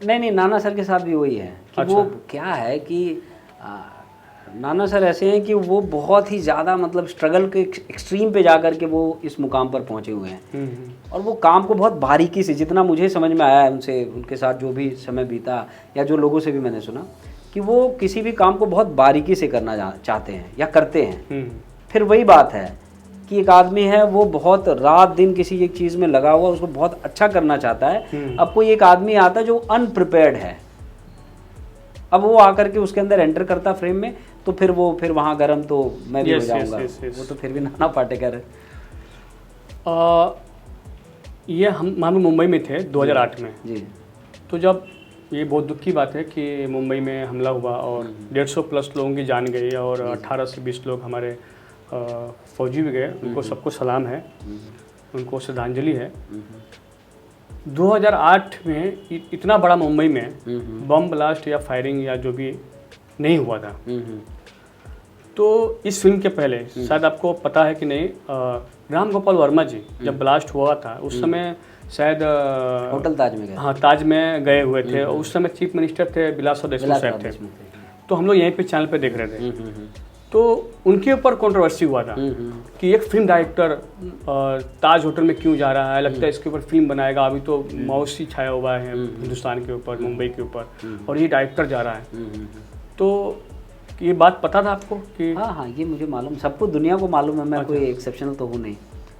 S1: नहीं, नाना सर के साथ भी वही है कि अच्छा। वो क्या है कि नाना सर ऐसे हैं कि वो बहुत ही ज़्यादा मतलब स्ट्रगल के एक्सट्रीम पे जा कर के वो इस मुकाम पर पहुँचे हुए हैं। और वो काम को बहुत बारीकी से, जितना मुझे समझ में आया है उनसे, उनके साथ जो भी समय बीता या जो लोगों से भी मैंने सुना, कि वो किसी भी काम को बहुत बारीकी से करना चाहते हैं या करते हैं। फिर वही बात है कि एक आदमी है वो बहुत रात दिन किसी एक चीज़ में लगा हुआ, उसको बहुत अच्छा करना चाहता है। अब कोई एक आदमी आता है जो अनप्रिपेयर्ड है, अब वो आकर के उसके अंदर एंटर करता फ्रेम में, तो फिर वहाँ गर्म तो मैं भी हो जाऊंगा। वो तो फिर भी नाना पाटेकर है।
S2: ये हम मुंबई में थे 2008 में
S1: जी।
S2: तो जब ये बहुत दुख की बात है कि मुंबई में हमला हुआ और 150 प्लस लोगों की जान गई और 18 से 20 लोग हमारे फौजी भी गए। उनको सबको सलाम है, उनको श्रद्धांजलि है। 2008 में इतना बड़ा मुंबई में बम ब्लास्ट या फायरिंग या जो भी नहीं हुआ था। तो इस फिल्म के पहले शायद आपको पता है कि नहीं, राम गोपाल वर्मा जी जब ब्लास्ट हुआ था उस समय शायद
S1: होटल ताज में गए।
S2: हाँ, ताज में गए हुए थे और उस समय चीफ मिनिस्टर थे बिलासपुर देशमुख साहब थे। तो हम लोग यहीं पे चैनल पे देख रहे थे। तो उनके ऊपर कंट्रोवर्सी हुआ था कि एक फिल्म डायरेक्टर ताज होटल में क्यों जा रहा है, लगता है इसके ऊपर फिल्म बनाएगा। अभी तो मौसी छाया हुआ है हिंदुस्तान के ऊपर, मुंबई के ऊपर, और ये डायरेक्टर जा रहा है। तो ये बात पता था आपको कि?
S1: हाँ, ये मुझे मालूम, सबको दुनिया को मालूम है। मैं कोई एक्सेप्शनल तो हूँ नहीं।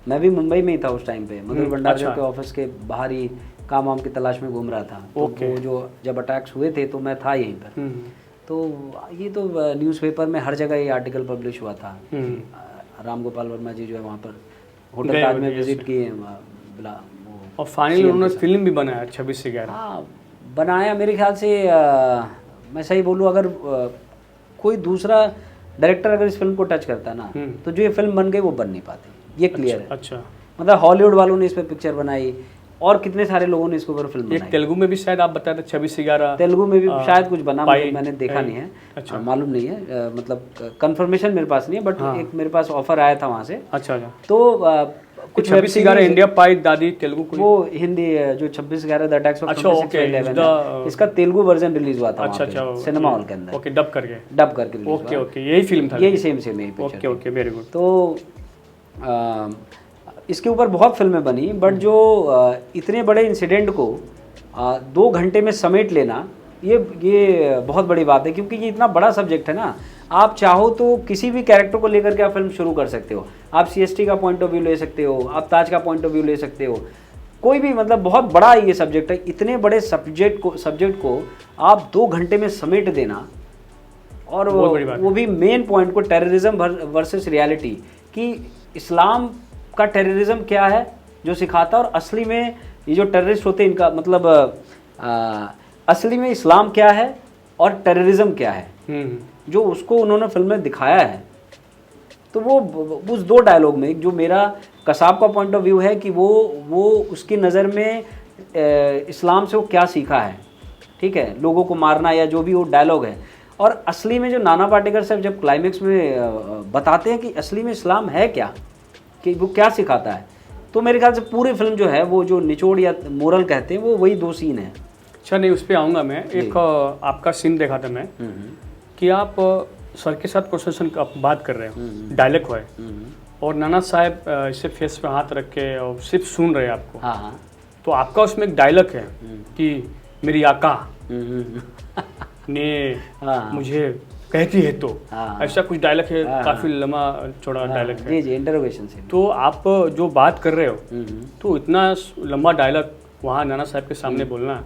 S1: मैं भी मुंबई में ही था उस टाइम पे, मधुर भंडारकर के ऑफिस के बाहर ही काम वाम की तलाश में घूम रहा था। तो वो जो जब अटैक्स हुए थे तो मैं था यहीं पर। तो ये तो न्यूज़पेपर में हर जगह ये आर्टिकल पब्लिश हुआ था। राम गोपाल वर्मा जी जो है वहाँ पर होटल ताज में विजिट किए
S2: और फाइनली उन्होंने फिल्म भी बनाया 26/11।
S1: हाँ, बनाया। मेरे ख्याल से मैं सही बोलूँ, अगर कोई दूसरा डायरेक्टर अगर इस फिल्म को टच करता ना, तो जो ये फिल्म बन गई वो बन नहीं पाती। ये क्लियर है।
S2: अच्छा,
S1: मतलब हॉलीवुड वालों ने इस पर पिक्चर बनाई और कितने सारे लोगों ने इसके ऊपर फिल्म बनाई।
S2: तेलुगु में भी शायद आप बताए थे 26/11।
S1: तेलुगु में भी शायद कुछ बना, मैंने देखा नहीं है।
S2: अच्छा,
S1: मालूम नहीं है, मतलब कंफर्मेशन मेरे पास नहीं है, बट एक मेरे पास ऑफर आया था वहाँ से।
S2: अच्छा।
S1: तो कुछ
S2: 26/11 इंडिया पाई दादी तेलुगु को,
S1: वो हिंदी जो 26/11 द अटैक्स ऑफ 26/11 इसका तेलुगु वर्जन रिलीज हुआ था। अच्छा, सिनेमा हॉल के अंदर।
S2: ओके, डब करके ओके, यही फिल्म था,
S1: यही सेम यही पिक्चर।
S2: Okay, very good.
S1: तो इसके ऊपर बहुत फिल्में बनी, बट जो इतने बड़े इंसिडेंट को 2 घंटे में समेट लेना, ये बहुत बड़ी बात है। क्योंकि ये इतना बड़ा सब्जेक्ट है ना, आप चाहो तो किसी भी कैरेक्टर को लेकर के आप फिल्म शुरू कर सकते हो। आप CST का पॉइंट ऑफ व्यू ले सकते हो, आप ताज का पॉइंट ऑफ व्यू ले सकते हो, कोई भी, मतलब बहुत बड़ा ये सब्जेक्ट है। इतने बड़े सब्जेक्ट को आप 2 घंटे में समेट देना, और वो भी मेन पॉइंट को, टेररिज्म वर्सेस रियलिटी, कि इस्लाम का टेररिज्म क्या है जो सिखाता है, और असली में ये जो टेररिस्ट होते हैं इनका मतलब असली में इस्लाम क्या है और टेररिज्म क्या है, जो उसको उन्होंने फिल्म में दिखाया है। तो वो उस 2 डायलॉग में, जो मेरा कसाब का पॉइंट ऑफ व्यू है कि वो उसकी नज़र में इस्लाम से वो क्या सीखा है, ठीक है, लोगों को मारना या जो भी वो डायलॉग है, और असली में जो नाना पाटेकर साहब जब क्लाइमेक्स में बताते हैं कि असली में इस्लाम है क्या, कि वो क्या सिखाता है, तो मेरे ख्याल से पूरी फिल्म जो है वो जो निचोड़ या मोरल कहते हैं वो वही 2 सीन है।
S2: अच्छा, नहीं, उस पर आऊँगा मैं। एक आपका सीन देखा था मैं कि आप सर के साथ क्वेश्चन का बात कर रहे हो, डायलॉग है, और नाना साहब इसे फेस पे हाथ रख के और सिर्फ सुन रहे हैं आपको।
S1: हाँ।
S2: तो आपका उसमें एक डायलॉग है कि मेरी आका ने मुझे कहती है, तो ऐसा कुछ डायलॉग है। काफी लंबा चौड़ा डायलॉग है।
S1: जी, इंटरोगेशन से।
S2: तो आप जो बात कर रहे हो, तो इतना लंबा डायलॉग वहाँ नाना साहब के सामने बोलना,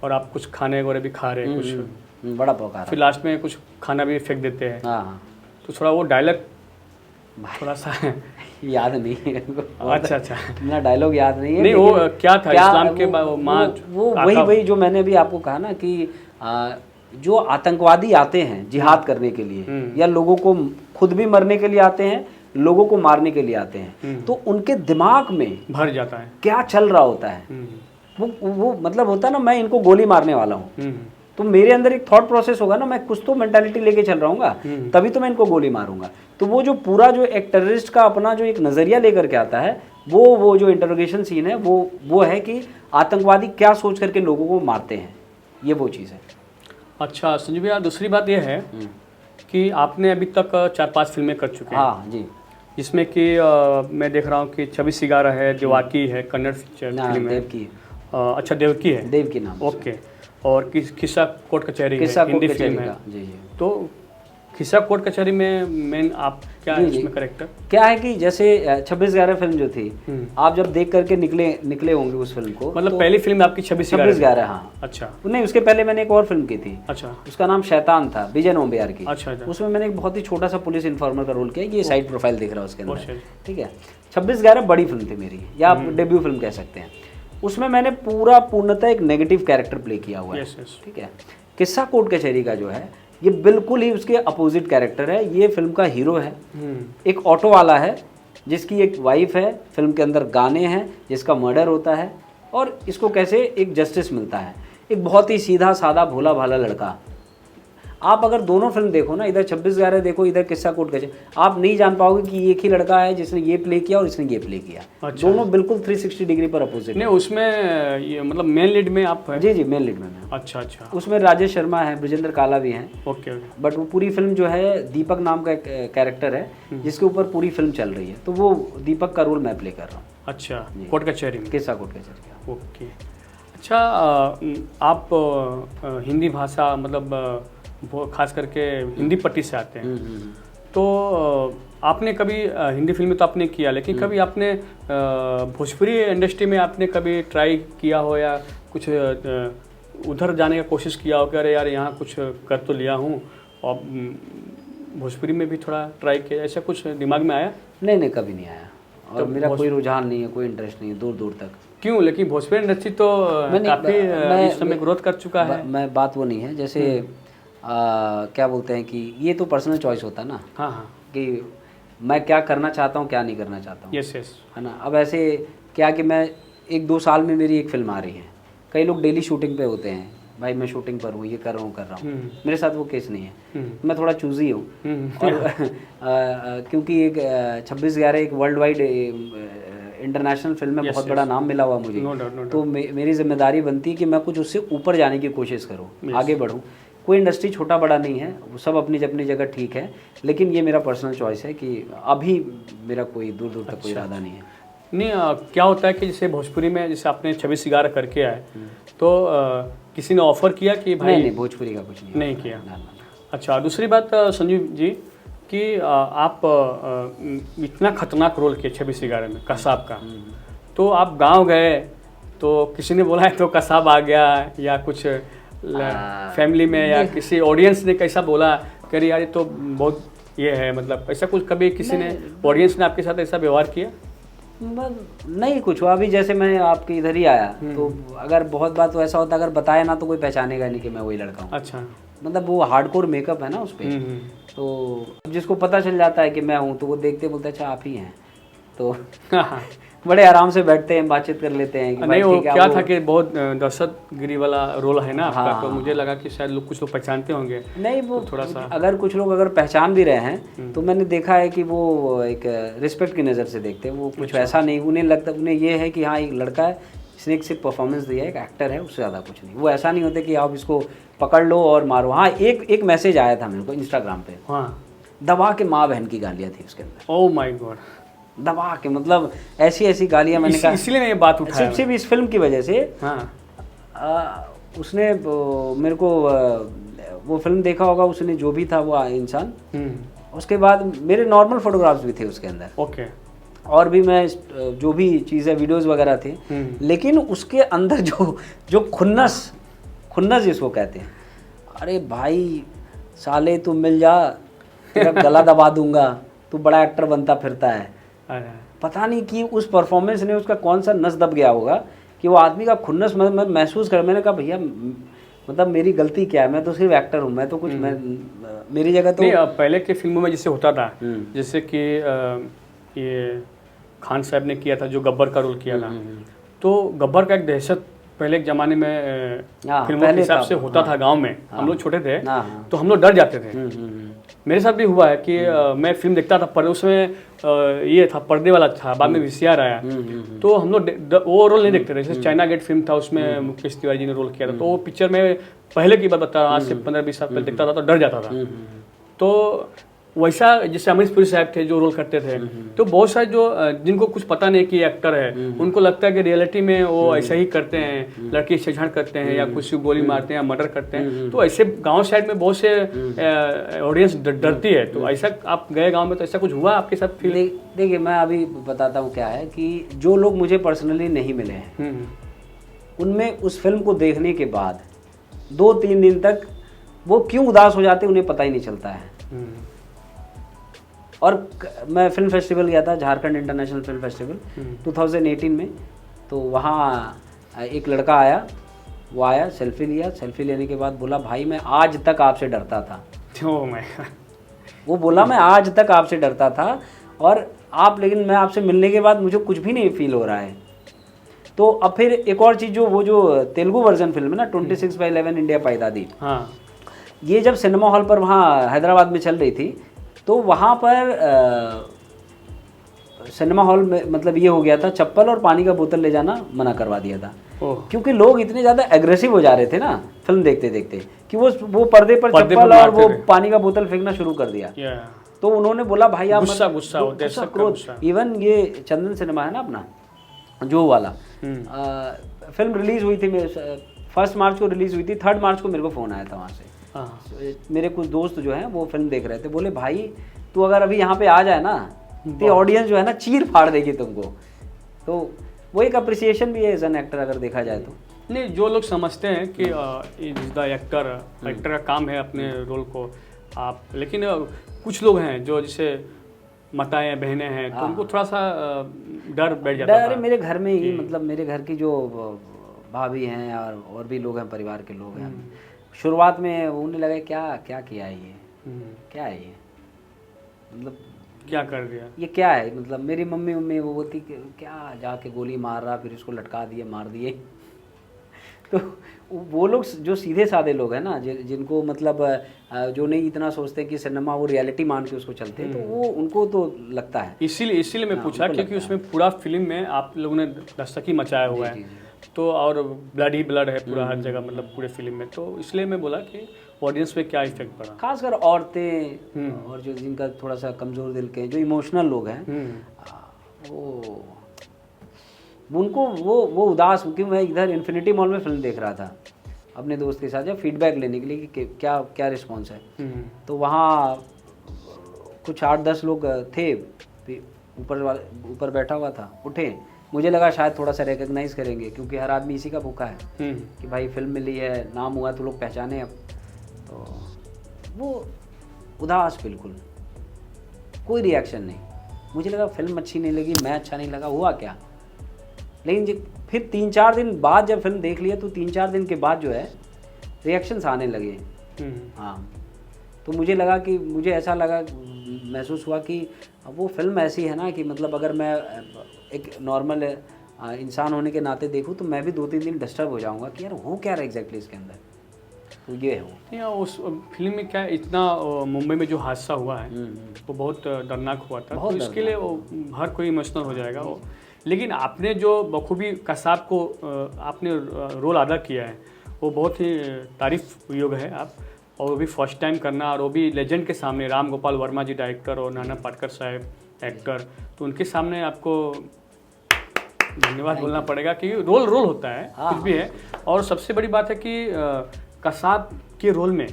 S2: और आप कुछ खाने वगैरह भी खा रहे, कुछ
S1: बड़ा पका,
S2: फिर लास्ट में कुछ खाना भी फेंक देते हैं। तो थोड़ा वो डायलॉग थोड़ा सा
S1: याद नहीं है।
S2: अच्छा,
S1: ना डायलॉग याद नहीं है।
S2: नहीं, वो क्या था इस्लाम के माँ,
S1: वो वही जो मैंने अभी आपको कहा ना कि जो आतंकवादी आते हैं जिहाद करने के लिए, या लोगों को खुद भी मरने के लिए आते हैं, लोगों को मारने के लिए आते हैं, तो उनके दिमाग में
S2: भर जाता है क्या
S1: चल रहा होता है। वो मतलब होता है ना, मैं इनको गोली मारने वाला हूँ, तो मेरे अंदर एक थॉट प्रोसेस होगा ना, मैं कुछ तो मेंटालिटी लेके चल रहा हूँ, तभी तो मैं इनको गोली मारूंगा। तो वो जो पूरा जो एक टेररिस्ट का अपना जो एक नज़रिया लेकर के आता है, वो जो इंटरोगेशन सीन है, वो है कि आतंकवादी क्या सोच करके लोगों को मारते हैं, ये वो चीज़ है।
S2: अच्छा संजीव भैया, दूसरी बात ये है कि आपने अभी तक 4-5 फिल्में कर चुके हैं,
S1: हाँ जी।
S2: जिसमें कि मैं देख रहा हूँ कि 26 सिगारा है, देवाकी है, कन्नड़ फिल्म है,
S1: देवकी,
S2: अच्छा देवकी है,
S1: देवकी नाम।
S2: ओके, और किस्सा कोर्ट कचहरी
S1: किस्सा
S2: है,
S1: कोर्ट
S2: हिंदी
S1: कचहरी
S2: फिल्म है।
S1: का, जी जी।
S2: तो किस्सा कोर्ट कचहरी में मेन आप क्या है
S1: जी, जी।
S2: इसमें करेक्टर?
S1: क्या है कि जैसे 26/11 फिल्म जो थी,
S2: हम्म।
S1: आप जब देख करके निकले होंगे उस फिल्म को,
S2: मतलब
S1: तो
S2: पहली फिल्म आपकी 26/11?
S1: 26/11, हाँ।
S2: अच्छा
S1: नहीं, उसके पहले मैंने एक और फिल्म की थी,
S2: अच्छा
S1: उसका नाम शैतान था, विजय नोम्बियार की।
S2: अच्छा अच्छा।
S1: उसमें मैंने एक बहुत ही छोटा सा पुलिस इन्फॉर्मर का रोल किया, ये साइड प्रोफाइल दिख रहा है उसके
S2: अच्छा,
S1: अंदर,
S2: अच्छा।
S1: ठीक है। 26/11 बड़ी फिल्म थी मेरी, या आप डेब्यू फिल्म कह सकते हैं। उसमें मैंने पूर्णतः एक नेगेटिव कैरेक्टर प्ले किया हुआ है,
S2: यस यस।
S1: ठीक है। किस्सा कोर्ट कचहरी का जो है, ये बिल्कुल ही उसके अपोजिट कैरेक्टर है। ये फिल्म का हीरो है, एक ऑटो वाला है जिसकी एक वाइफ है, फिल्म के अंदर गाने हैं, जिसका मर्डर होता है और इसको कैसे एक जस्टिस मिलता है। एक बहुत ही सीधा साधा भोला भाला लड़का। आप अगर दोनों फिल्म देखो ना, इधर 26/11 देखो, इधर किस्सा कोर्ट कचहरी, आप नहीं जान पाओगे कि एक ही लड़का है जिसने ये प्ले किया और इसने ये प्ले किया।
S2: अच्छा।
S1: दोनों बिल्कुल 360 डिग्री पर अपोजिट।
S2: नहीं, उसमें ये मतलब मेन लीड में आप हैं?
S1: जी जी, मेन लीड में मैं।
S2: अच्छा अच्छा,
S1: उसमें राजेश शर्मा है, ब्रजेंद्र काला भी हैं।
S2: Okay okay.
S1: बट वो पूरी फिल्म जो है, दीपक नाम का एक कैरेक्टर है जिसके ऊपर पूरी फिल्म चल रही है, तो वो दीपक का रोल मैं प्ले कर रहा हूँ।
S2: अच्छा, कोर्ट कचहरी में?
S1: किस्सा कोर्ट कचहरी का।
S2: ओके। अच्छा, आप हिंदी भाषा मतलब वो खास करके हिंदी पट्टी से आते हैं, तो आपने कभी हिंदी फिल्में तो आपने किया, लेकिन कभी आपने भोजपुरी इंडस्ट्री में आपने कभी ट्राई किया हो या कुछ उधर जाने का कोशिश किया हो कि अरे यार यहाँ कुछ कर तो लिया हूँ और भोजपुरी में भी थोड़ा ट्राई किया, ऐसा कुछ दिमाग में आया?
S1: नहीं, कभी नहीं आया, और
S2: तो
S1: मेरा कोई रुझान नहीं है, कोई इंटरेस्ट नहीं है दूर दूर तक।
S2: क्यों? लेकिन भोजपुरी इंडस्ट्री तो काफ़ी इस समय ग्रोथ कर चुका है।
S1: मैं बात वो नहीं है, जैसे क्या बोलते हैं कि ये तो पर्सनल चॉइस होता है ना,
S2: हाँ हाँ,
S1: कि मैं क्या करना चाहता हूँ, क्या नहीं करना चाहता हूँ,
S2: यस यस,
S1: है ना। अब ऐसे क्या कि मैं 1-2 साल में मेरी एक फिल्म आ रही है, कई लोग डेली शूटिंग पे होते हैं, भाई मैं शूटिंग पर हूँ, ये कर रहा हूँ। मेरे साथ वो केस नहीं है, मैं थोड़ा चूजी हूँ। और क्योंकि एक 26/11 एक वर्ल्ड वाइड इंटरनेशनल फिल्म में बहुत बड़ा नाम मिला हुआ मुझे, तो मेरी जिम्मेदारी बनती है कि मैं कुछ उससे ऊपर जाने की कोशिश करूँ, आगे बढ़ूँ। कोई इंडस्ट्री छोटा बड़ा नहीं है, वो सब अपनी अपनी जगह ठीक है, लेकिन ये मेरा पर्सनल चॉइस है कि अभी मेरा कोई दूर दूर तक कोई इरादा नहीं है।
S2: नहीं, क्या होता है कि जैसे भोजपुरी में जैसे आपने 26/11 करके आए, तो किसी ने ऑफर किया कि भाई?
S1: नहीं, भोजपुरी का कुछ
S2: नहीं किया।
S1: ना।
S2: अच्छा, दूसरी बात संजीव जी कि आप इतना खतरनाक रोल किए 26/11 में कसाब का, तो आप गांव गए तो किसी ने बोला है तो कसाब आ गया, या कुछ फैमिली में या किसी ऑडियंस ने कैसा बोला कि यार ये तो बहुत ये है, मतलब ऐसा कुछ कभी किसी ने ऑडियंस ने आपके साथ ऐसा व्यवहार किया?
S1: नहीं कुछ हुआ। अभी जैसे मैं आपके इधर ही आया, तो अगर बहुत बात तो ऐसा होता, अगर बताया ना तो कोई पहचानेगा नहीं कि मैं वही लड़का हूँ।
S2: अच्छा,
S1: मतलब वो हार्डकोर मेकअप है ना उस पर, तो जिसको पता चल जाता है कि मैं हूँ, तो वो देखते बोलते अच्छा आप ही हैं, तो बड़े आराम से बैठते हैं, बातचीत कर लेते हैं कि
S2: नहीं, वो क्या था कि बहुत दहशतगिरी वाला रोल है ना आपका,
S1: हाँ,
S2: तो मुझे लगा कि शायद कुछ लोग पहचानते होंगे।
S1: नहीं, वो
S2: तो थोड़ा सा
S1: अगर कुछ लोग अगर पहचान भी रहे हैं, तो मैंने देखा है कि वो एक रिस्पेक्ट की नज़र से देखते हैं, वो कुछ ऐसा नहीं, उन्हें लगता, उन्हें ये है कि हाँ एक लड़का है, इसने एक सिर्फ परफॉर्मेंस दिया है, एक एक्टर है, उससे ज़्यादा कुछ नहीं। वो ऐसा नहीं होता कि आप इसको पकड़ लो और मारो। हाँ, एक मैसेज आया था मेरे को इंस्टाग्राम पे,
S2: हाँ,
S1: दबा के माँ बहन की गालियाँ थी उसके अंदर,
S2: ओह माय गॉड,
S1: दबा के, मतलब ऐसी ऐसी गालियाँ। मैंने कहा
S2: इसलिए मैं ये बात उठाया
S1: सिर्फ इस फिल्म की वजह से।
S2: हाँ,
S1: उसने मेरे को वो फिल्म देखा होगा, उसने जो भी था वो इंसान। उसके बाद मेरे नॉर्मल फोटोग्राफ्स भी थे उसके अंदर,
S2: ओके,
S1: और भी मैं जो भी चीज़ें वीडियोस वगैरह थे, लेकिन उसके अंदर जो खुन्नस जिसको कहते हैं, अरे भाई साले तू मिल जा, तेरा गला दबा दूंगा, तू बड़ा एक्टर बनता फिरता है। पता नहीं कि उस परफॉर्मेंस ने उसका कौन सा नस दब गया होगा कि वो आदमी का खुन्नस मैं महसूस कर। मैंने कहा भैया मतलब मेरी गलती क्या है, मैं तो सिर्फ एक्टर हूँ, मैं तो कुछ मेरी जगह तो
S2: नहीं। पहले के फिल्मों में जैसे होता था, जैसे कि ये खान साहब ने किया था जो गब्बर का रोल किया था, तो गब्बर का एक दहशत पहले एक ज़माने में फिल्मों के हिसाब से होता था। गांव में हम लोग छोटे थे तो हम लोग डर जाते थे। मेरे साथ भी हुआ है कि मैं फिल्म देखता था, पर उसमें ये था पर्दे वाला था, बाद में VCR आया, तो हम लोग वो रोल नहीं देखते थे। जैसे चाइना गेट फिल्म था, उसमें मुकेश तिवारी जी ने रोल किया था, तो वो पिक्चर में पहले की बात बता रहा हूँ, आज से 15-20 साल पहले देखता था तो डर जाता था। तो वैसा जैसे अमरीश पुरी साहब थे जो रोल करते थे, तो बहुत सारे जो जिनको कुछ पता नहीं कि एक्टर है, उनको लगता है कि रियलिटी में वो ऐसा ही करते हैं, लड़की छेड़छाड़ करते हैं या कुछ गोली मारते हैं या मर्डर करते हैं। तो ऐसे गांव साइड में बहुत से ऑडियंस डरती है। तो ऐसा आप गए गांव में, तो ऐसा कुछ हुआ आपके साथ फील?
S1: देखिए मैं अभी बताता हूँ क्या है कि जो लोग मुझे पर्सनली नहीं मिले हैं उनमें उस फिल्म को देखने के बाद 2-3 दिन तक वो क्यों उदास हो जाते उन्हें पता ही नहीं चलता है। और मैं फिल्म फेस्टिवल गया था, झारखंड इंटरनेशनल फिल्म फेस्टिवल 2018 में। तो वहाँ एक लड़का आया, वो आया, सेल्फी लिया, सेल्फी लेने के बाद बोला भाई मैं आज तक आपसे डरता था। वो बोला मैं आज तक आपसे डरता था और आप, लेकिन मैं आपसे मिलने के बाद मुझे कुछ भी नहीं फील हो रहा है। तो अब फिर एक और चीज़, वो जो तेलुगु वर्जन फिल्म है ना 26/11 इंडिया पैदादी,
S2: हाँ,
S1: ये जब सिनेमा हॉल पर वहाँ हैदराबाद में चल रही थी तो वहाँ पर सिनेमा हॉल में मतलब ये हो गया था, चप्पल और पानी का बोतल ले जाना मना करवा दिया था। क्योंकि लोग इतने ज़्यादा एग्रेसिव हो जा रहे थे ना फिल्म देखते देखते कि वो पर्दे पर चप्पल और वो पानी का बोतल फेंकना शुरू कर दिया। तो उन्होंने बोला भाई आप गुस्सा। इवन ये चंदन सिनेमा है ना अपना जो वाला, फिल्म रिलीज हुई थी, 1 मार्च को रिलीज हुई थी, 3 मार्च को मेरे को फ़ोन आया था वहाँ से। मेरे कुछ दोस्त जो हैं वो फिल्म देख रहे थे, बोले भाई तू अगर अभी यहाँ पे आ जाए ना तो ऑडियंस जो है ना चीर फाड़ देगी तुमको। तो वो एक अप्रिसिएशन भी है एज एन एक्टर अगर देखा जाए तो।
S2: नहीं, जो लोग समझते हैं कि इज द एक्टर का काम है अपने रोल को आप, लेकिन कुछ लोग हैं जो जैसे माताएं बहनें हैं तो उनको थोड़ा सा डर बैठ जाता है।
S1: अरे मेरे घर में ही मतलब मेरे घर की जो भाभी हैं और भी लोग हैं, परिवार के लोग हैं, शुरुआत में उन्हें लगा क्या क्या किया है ये, क्या है ये, मतलब
S2: क्या कर दिया,
S1: ये क्या है, मतलब मेरी मम्मी वो बोलती क्या जाके गोली मार रहा, फिर इसको लटका दिए, मार दिए। तो वो लोग जो सीधे साधे लोग हैं ना, जिनको मतलब जो नहीं इतना सोचते कि सिनेमा वो रियलिटी मान के उसको चलते हैं, तो वो उनको तो लगता है।
S2: इसीलिए मैं पूछा क्योंकि उसमें पूरा फिल्म में आप लोगों ने दस्तक ही मचाया हुआ है, तो और ब्लड ही ब्लड है पूरा हर जगह, मतलब पूरे फिल्म में। तो इसलिए मैं बोला कि ऑडियंस पे क्या इफेक्ट पड़ा,
S1: खासकर औरतें और जो जिनका थोड़ा सा कमज़ोर दिल के, जो इमोशनल लोग हैं, उनको वो उदास। क्योंकि मैं इधर इन्फिनिटी मॉल में फिल्म देख रहा था अपने दोस्त के साथ, या फीडबैक लेने के लिए कि क्या क्या रिस्पॉन्स है। तो वहाँ कुछ 8-10 लोग थे, ऊपर बैठा हुआ था, उठे, मुझे लगा शायद थोड़ा सा रिकग्नाइज करेंगे क्योंकि हर आदमी इसी का भूखा है कि भाई फिल्म मिली है, नाम हुआ तो लोग पहचाने। अब तो वो उदास, बिल्कुल कोई रिएक्शन नहीं। मुझे लगा फिल्म अच्छी नहीं लगी, मैं अच्छा नहीं लगा, हुआ क्या। लेकिन फिर 3-4 दिन बाद जब फिल्म देख लिया तो 3-4 दिन के बाद जो है रिएक्शंस आने लगे। हाँ, तो मुझे लगा कि मुझे ऐसा लगा, महसूस हुआ कि वो फिल्म ऐसी है ना कि मतलब अगर मैं एक नॉर्मल इंसान होने के नाते देखूं तो मैं भी 2-3 दिन डिस्टर्ब हो जाऊंगा कि यार हो क्या रहा है एग्जैक्टली इसके अंदर। तो ये है वो।
S2: उस फिल्म में क्या इतना मुंबई में जो हादसा हुआ है वो बहुत दर्दनाक हुआ था, तो इसके लिए वो हर कोई इमोशनल हो जाएगा वो। लेकिन आपने जो बखूबी कसाब को आपने रोल अदा किया है वो बहुत ही तारीफ योग्य है आप, और वो भी फर्स्ट टाइम करना, और वो भी लेजेंड के सामने, राम गोपाल वर्मा जी डायरेक्टर और नाना पाटेकर साहब एक्टर, तो उनके सामने आपको धन्यवाद बोलना पड़ेगा कि रोल होता है कुछ भी है। और सबसे बड़ी बात है कि कसाब के रोल में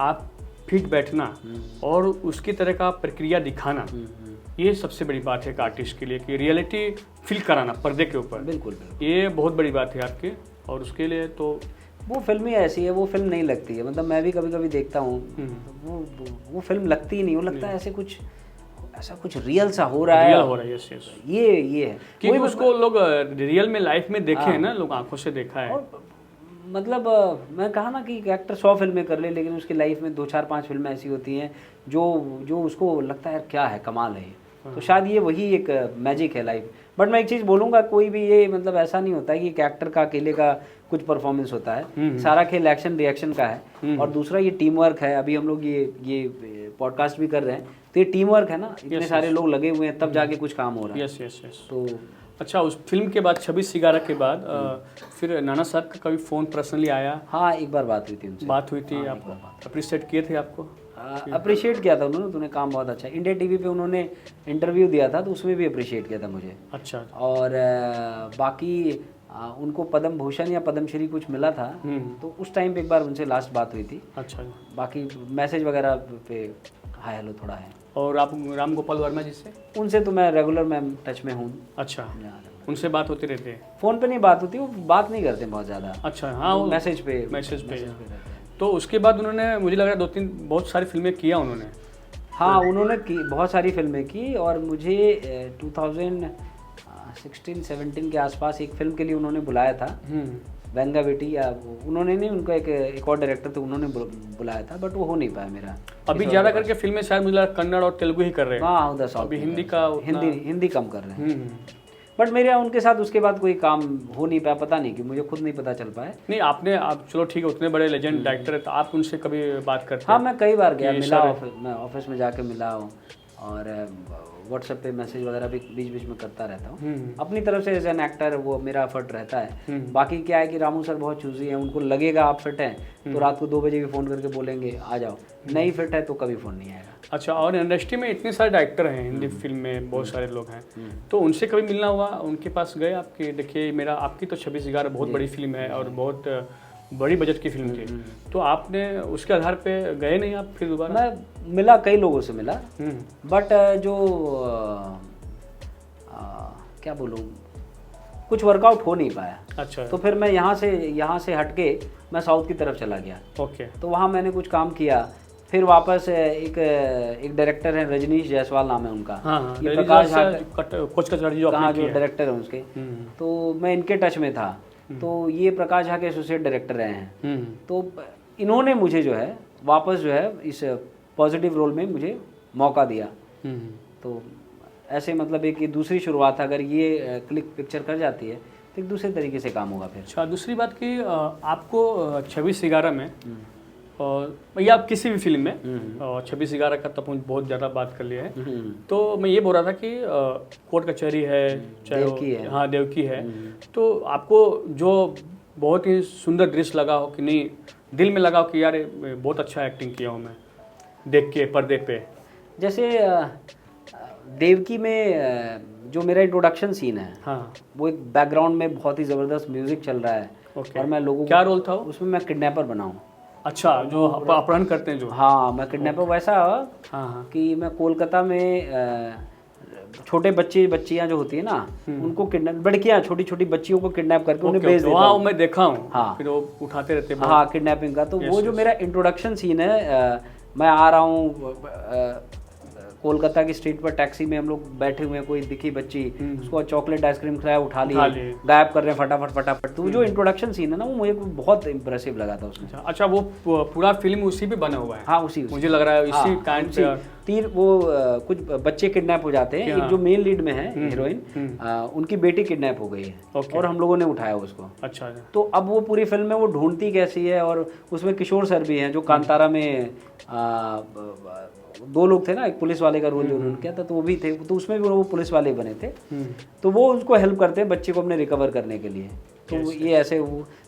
S2: आप फिट बैठना और उसकी तरह का प्रक्रिया दिखाना, ये सबसे बड़ी बात है एक आर्टिस्ट के लिए कि रियलिटी फील कराना पर्दे के ऊपर।
S1: बिल्कुल,
S2: ये बहुत बड़ी बात है आपके, और उसके लिए तो
S1: वो फिल्म ही ऐसी है, वो फिल्म नहीं लगती है। मतलब मैं भी कभी कभी देखता हूँ, वो फिल्म लगती ही नहीं, वो लगता है ऐसा कुछ रियल सा हो रहा है।
S2: रियल हो रहा है, यस।
S1: ये है
S2: क्योंकि उसको लोग रियल में लाइफ में देखे हैं ना, लोग आंखों से देखा है।
S1: मतलब मैं कहा ना कि एक्टर 100 फिल्में कर ले, लेकिन उसकी लाइफ में 2-4-5 फिल्में ऐसी होती हैं जो उसको लगता है क्या है, कमाल है। तो शायद ये वही एक मैजिक है लाइफ। बट मैं एक चीज़ बोलूँगा, कोई भी ये मतलब ऐसा नहीं होता है कि एक एक्टर का अकेले का कुछ परफॉर्मेंस होता है, सारा खेल एक्शन रिएक्शन का है। और दूसरा ये टीम वर्क है। अभी हम लोग ये पॉडकास्ट भी कर रहे हैं तो ये टीम वर्क है ना, इतने सारे लोग लगे हुए हैं तब जाके कुछ काम हो रहा है।
S2: यस।
S1: तो
S2: अच्छा, उस फिल्म के बाद 26/11 के बाद फिर नाना साहब का कभी फ़ोन पर्सनली आया?
S1: हाँ, एक बार बात हुई थी उनसे।
S2: बात हुई थी, आपको अप्रिशिएट किए थे आपको?
S1: अप्रिशिएट किया था उन्होंने, तूने काम बहुत अच्छा। इंडिया टीवी पे उन्होंने इंटरव्यू दिया था तो उसमें भी अप्रिशिएट किया था मुझे।
S2: अच्छा।
S1: और बाकी उनको पद्म भूषण या पद्मश्री कुछ मिला था, तो उस टाइम पे एक बार उनसे लास्ट बात हुई थी।
S2: अच्छा।
S1: बाकी मैसेज वगैरह पे हाय हेलो थोड़ा है।
S2: और आप राम गोपाल वर्मा जी से?
S1: उनसे तो मैं रेगुलर मैं टच में हूँ।
S2: अच्छा, उनसे बात होती रहती है?
S1: फ़ोन पे नहीं बात होती, वो बात नहीं करते बहुत ज़्यादा।
S2: अच्छा, हाँ, वो
S1: मैसेज पे
S2: रहते हैं।
S1: हैं।
S2: तो उसके बाद उन्होंने, मुझे लग रहा है 2-3 बहुत सारी फिल्में किया उन्होंने।
S1: हाँ, उन्होंने की बहुत सारी फिल्में की, और मुझे 2016-17 के आसपास एक फिल्म के लिए उन्होंने बुलाया था, वेंगा बेटी, या उन्होंने नहीं, उनका एक और डायरेक्टर थे, उन्होंने बुलाया था, बट वो हो नहीं पाया मेरा।
S2: अभी ज़्यादा करके फिल्में शायद मुझे लगा कन्नड़ और तेलुगु ही कर रहे हैं।
S1: हाँ, उधर साउथ
S2: अभी हिंदी का
S1: हिंदी कम कर रहे हैं। बट मेरे उनके साथ उसके बाद कोई काम हो नहीं पाया, पता नहीं कि मुझे खुद नहीं पता चल पाया।
S2: नहीं, आप चलो ठीक है, उतने बड़े लेजेंड डायरेक्टर है, तो आप उनसे कभी बात करते हैं?
S1: हाँ, मैं कई बार गया, मिला, मैं ऑफिस में जाके मिला हूँ, और व्हाट्सएप पे मैसेज वगैरह भी बीच बीच में करता रहता हूँ। अपनी तरफ से एज एन एक्टर वो मेरा एफर्ट रहता है। बाकी क्या है कि रामू सर बहुत चूजी हैं, उनको लगेगा आप फिट हैं तो रात को 2 बजे भी फ़ोन करके बोलेंगे आ जाओ, नहीं फिट है तो कभी फ़ोन नहीं आएगा।
S2: अच्छा, और इंडस्ट्री में इतने सारे डायरेक्टर हैं, हिंदी फिल्म में बहुत सारे लोग हैं, तो उनसे कभी मिलना हुआ? उनके पास गए आपके? देखिए मेरा आपकी तो 26/11 बहुत बड़ी फिल्म है और बहुत बड़ी बजट की फिल्म थी, तो आपने उसके आधार पे गए नहीं आप फिर दोबारा?
S1: मैं मिला, कई लोगों से मिला, बट जो क्या बोलूँ, कुछ वर्कआउट हो नहीं पाया।
S2: अच्छा।
S1: तो फिर मैं यहाँ से हटके मैं साउथ की तरफ चला गया।
S2: ओके।
S1: तो वहाँ मैंने कुछ काम किया, फिर वापस एक डायरेक्टर है, रजनीश जायसवाल नाम है उनका।
S2: हाँ,
S1: ये प्रकाश
S2: कोच कचहरी जो
S1: डायरेक्टर है उसके, तो मैं इनके टच में था। तो ये प्रकाश झा के एसोसिएट डायरेक्टर रहे हैं, तो इन्होंने मुझे जो है वापस जो है इस पॉजिटिव रोल में मुझे मौका दिया। तो ऐसे मतलब एक दूसरी शुरुआत, अगर ये क्लिक पिक्चर कर जाती है तो एक दूसरे तरीके से काम होगा फिर।
S2: अच्छा, दूसरी बात कि आपको 26/11 में, और भैया आप किसी भी फिल्म में, और 26/11 का तो अपन बहुत ज़्यादा बात कर लिया है, तो मैं ये बोल रहा था कि कोर्ट कचहरी है, चाहे
S1: देवकी है,
S2: हाँ देवकी है, तो आपको जो बहुत ही सुंदर दृश्य लगा हो कि नहीं, दिल में लगा हो कि यार बहुत अच्छा एक्टिंग किया हूँ मैं देख के पर्दे पे?
S1: जैसे देवकी में जो मेरा इंट्रोडक्शन सीन है,
S2: हाँ,
S1: वो एक बैकग्राउंड में बहुत ही ज़बरदस्त म्यूजिक चल रहा है, और मैं लोगों
S2: क्या रोल था
S1: उसमें? मैं किडनैपर बना हूँ।
S2: अच्छा, जो अपहरण करते हैं जो?
S1: हाँ, मैं किडनैपर वैसा
S2: हाँ
S1: कि मैं कोलकाता में छोटे बच्चियां जो होती है ना, उनको किडनैप, लड़कियां छोटी छोटी बच्चियों को किडनैप करके उन्हें भेज देता हूं।
S2: मैं देखा हूँ।
S1: हाँ,
S2: फिर वो उठाते रहते हैं।
S1: हाँ, किडनैपिंग का। तो वो जो मेरा इंट्रोडक्शन सीन है, मैं आ रहा हूँ कोलकाता की स्ट्रीट पर, टैक्सी में हम लोग बैठे हुए हैं, कोई दिखी बच्ची, उसको चॉकलेट आइसक्रीम खिलाया, उठा लिया, गायब कर रहे हैं फटाफट। तो जो इंट्रोडक्शन सीन है ना, वो मुझे बहुत इंप्रेसिव लगा था उसमें।
S2: अच्छा, वो पूरा फिल्म उसी पे बना हुआ है?
S1: हाँ, उसी
S2: मुझे लग रहा है इसी काइंड पे।
S1: वो कुछ बच्चे किडनैप हो जाते हैं। एक जो मेन लीड में है हीरोइन, उनकी बेटी किडनैप हो गई है, और हम लोगों ने उठाया उसको।
S2: अच्छा।
S1: तो अब वो पूरी फिल्म में वो ढूंढती कैसी है, और उसमें किशोर सर भी हैं जो कांतारा में 2 लोग थे ना, एक पुलिस वाले का रोल जो उन्होंने किया था, तो वो भी थे, तो उसमें भी वो पुलिस वाले बने थे। तो वो उसको हेल्प करते हैं बच्चे को अपने रिकवर करने के लिए। तो ये ऐसे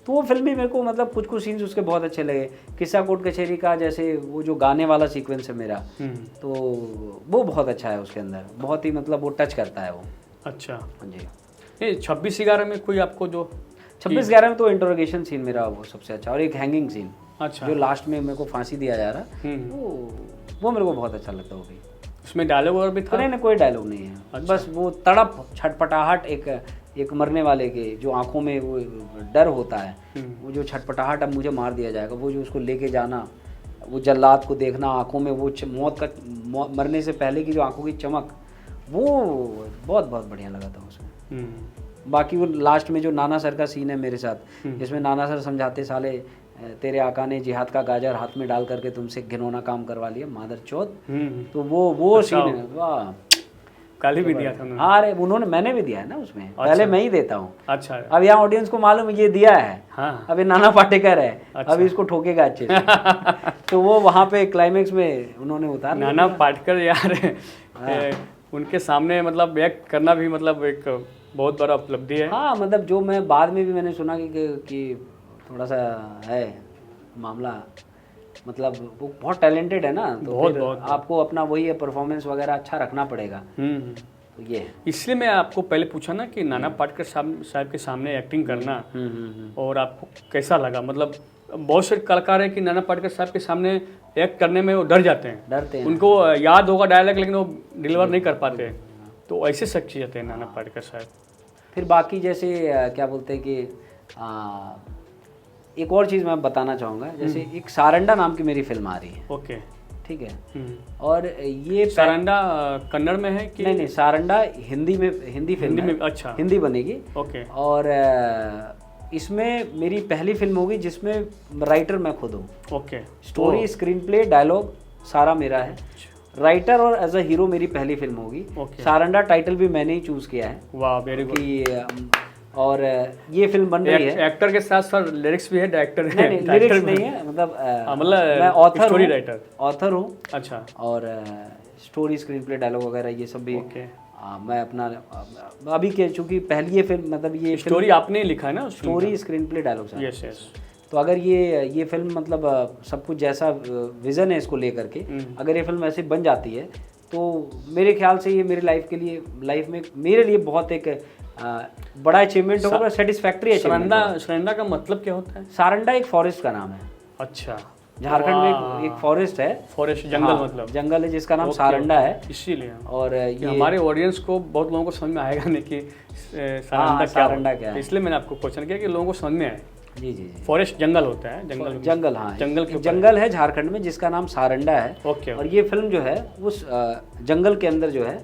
S1: तो वो फिल्म भी मेरे को मतलब कुछ सीन्स उसके बहुत अच्छे लगे। किस्सा कोर्ट कचहरी का जैसे वो जो गाने वाला सीक्वेंस है मेरा, तो वो बहुत अच्छा है उसके अंदर, बहुत ही मतलब वो टच करता है वो।
S2: अच्छा
S1: जी।
S2: ये 26/11 में कोई आपको जो
S1: 26/11 में तो इंटरोगेशन सीन मेरा वो सबसे अच्छा, और एक हैंगिंग सीन।
S2: अच्छा,
S1: जो लास्ट में मेरे को फांसी दिया जा रहा, वो मेरे को बहुत अच्छा लगता है। वो भी
S2: उसमें डायलॉग और भी था?
S1: नहीं, कोई डायलॉग नहीं है। अच्छा। बस वो तड़प, छटपटाहट, एक मरने वाले के जो आंखों में वो डर होता है, वो जो छटपटाहट, अब मुझे मार दिया जाएगा, वो जो उसको लेके जाना, वो जल्लाद को देखना आंखों में, वो मौत का मरने से पहले की जो आंखों की चमक, वो बहुत बढ़िया लगा था उसमें। बाकी वो लास्ट में जो नाना सर का सीन है मेरे साथ, जिसमें नाना सर समझाते, साले तेरे आका ने जिहाद का गाजर हाथ में डाल करके तुमसे घिनौना काम करवा लिया, मादर चौथ। तो वो
S2: अच्छा,
S1: सीन है, वाह,
S2: गाली भी दिया था उन्होंने?
S1: हाँ, अरे मैंने भी दिया है ना उसमें। अच्छा। पहले मैं ही देता हूँ।
S2: अच्छा।
S1: अब यहाँ ऑडियंस को मालूम है ये दिया है।
S2: हाँ।
S1: अब ये नाना पाटेकर है।
S2: अच्छा।
S1: अब इसको ठोकेगा अच्छे से। तो वो वहाँ पे क्लाइमेक्स में उन्होंने उतार
S2: नाना पाटेकर यार, उनके सामने मतलब एक्ट करना भी मतलब एक बहुत बड़ा उपलब्धि है।
S1: हाँ, मतलब जो मैं बाद में भी मैंने सुना कि थोड़ा सा है मामला मतलब वो बहुत टैलेंटेड है ना, तो
S2: बहुत
S1: फिर
S2: बहुत
S1: आपको अपना वही है परफॉर्मेंस वगैरह अच्छा रखना पड़ेगा। तो ये है।
S2: इसलिए मैं आपको पहले पूछा ना कि नाना पाटेकर साहब के सामने एक्टिंग करना और आपको कैसा लगा। मतलब बहुत से कलाकार है कि नाना पाटेकर साहब के सामने एक्ट करने में वो डरते हैं, उनको याद होगा डायलॉग लेकिन वो डिलीवर नहीं कर पाते। तो ऐसे शख्सियत है नाना पाटेकर साहब।
S1: फिर बाकी जैसे क्या बोलते हैं कि एक और चीज़ मैं बताना चाहूँगा, जैसे एक सारंडा नाम की मेरी फिल्म आ रही है।
S2: ओके,
S1: ठीक है। और ये
S2: सारंडा कन्नड़ में है कि
S1: नहीं, सारंडा हिंदी फिल्म है।
S2: अच्छा,
S1: हिंदी बनेगी।
S2: ओके।
S1: और इसमें मेरी पहली फिल्म होगी जिसमें राइटर मैं खुद हूँ।
S2: Okay.
S1: Story, screenplay, dialogue सारा मेरा है। राइटर और एज अ हीरो मेरी पहली फिल्म होगी। सारंडा टाइटल भी मैंने ही चूज किया है।
S2: वाह, वेरी गुड।
S1: और ये फिल्म बन रही है।
S2: एक्टर के साथ साथ लिरिक्स भी है, डायरेक्टर है।
S1: नहीं, लिरिक्स नहीं है, मतलब मैं ऑथर,
S2: स्टोरी राइटर,
S1: ऑथर हूँ।
S2: अच्छा।
S1: और स्टोरी, स्क्रीन प्ले, डायलॉग वगैरह ये सब भी मैं अपना अभी के, चूंकि पहली ये फिल्म, मतलब ये
S2: स्टोरी आपने लिखा है ना,
S1: story, screenplay, dialogue.
S2: Yes yes.
S1: तो अगर ये फिल्म मतलब सब कुछ जैसा विजन है इसको लेकर के, अगर ये फिल्म ऐसे बन जाती है तो मेरे ख्याल से ये मेरी लाइफ में मेरे लिए बहुत एक बड़ा अचीवमेंट होगा, सेटिस्फैक्ट्री अचीवमेंट।
S2: सारंडा का मतलब क्या होता है?
S1: सारंडा एक फॉरेस्ट का नाम है।
S2: अच्छा।
S1: झारखंड में एक फॉरेस्ट है।
S2: फॉरेस्ट, जंगल। हाँ, मतलब
S1: जंगल है जिसका नाम सारंडा है,
S2: इसीलिए।
S1: और ये
S2: हमारे ऑडियंस को, बहुत लोगों को समझ में आएगा नहीं कि सारंडा क्या है, इसलिए मैंने आपको क्वेश्चन किया कि लोगों को समझ में आए।
S1: जी।
S2: फॉरेस्ट जंगल होता है, जंगल।
S1: हाँ,
S2: जंगल
S1: है झारखंड में जिसका नाम सारंडा है।
S2: ओके।
S1: और ये फिल्म जो है उस जंगल के अंदर जो है,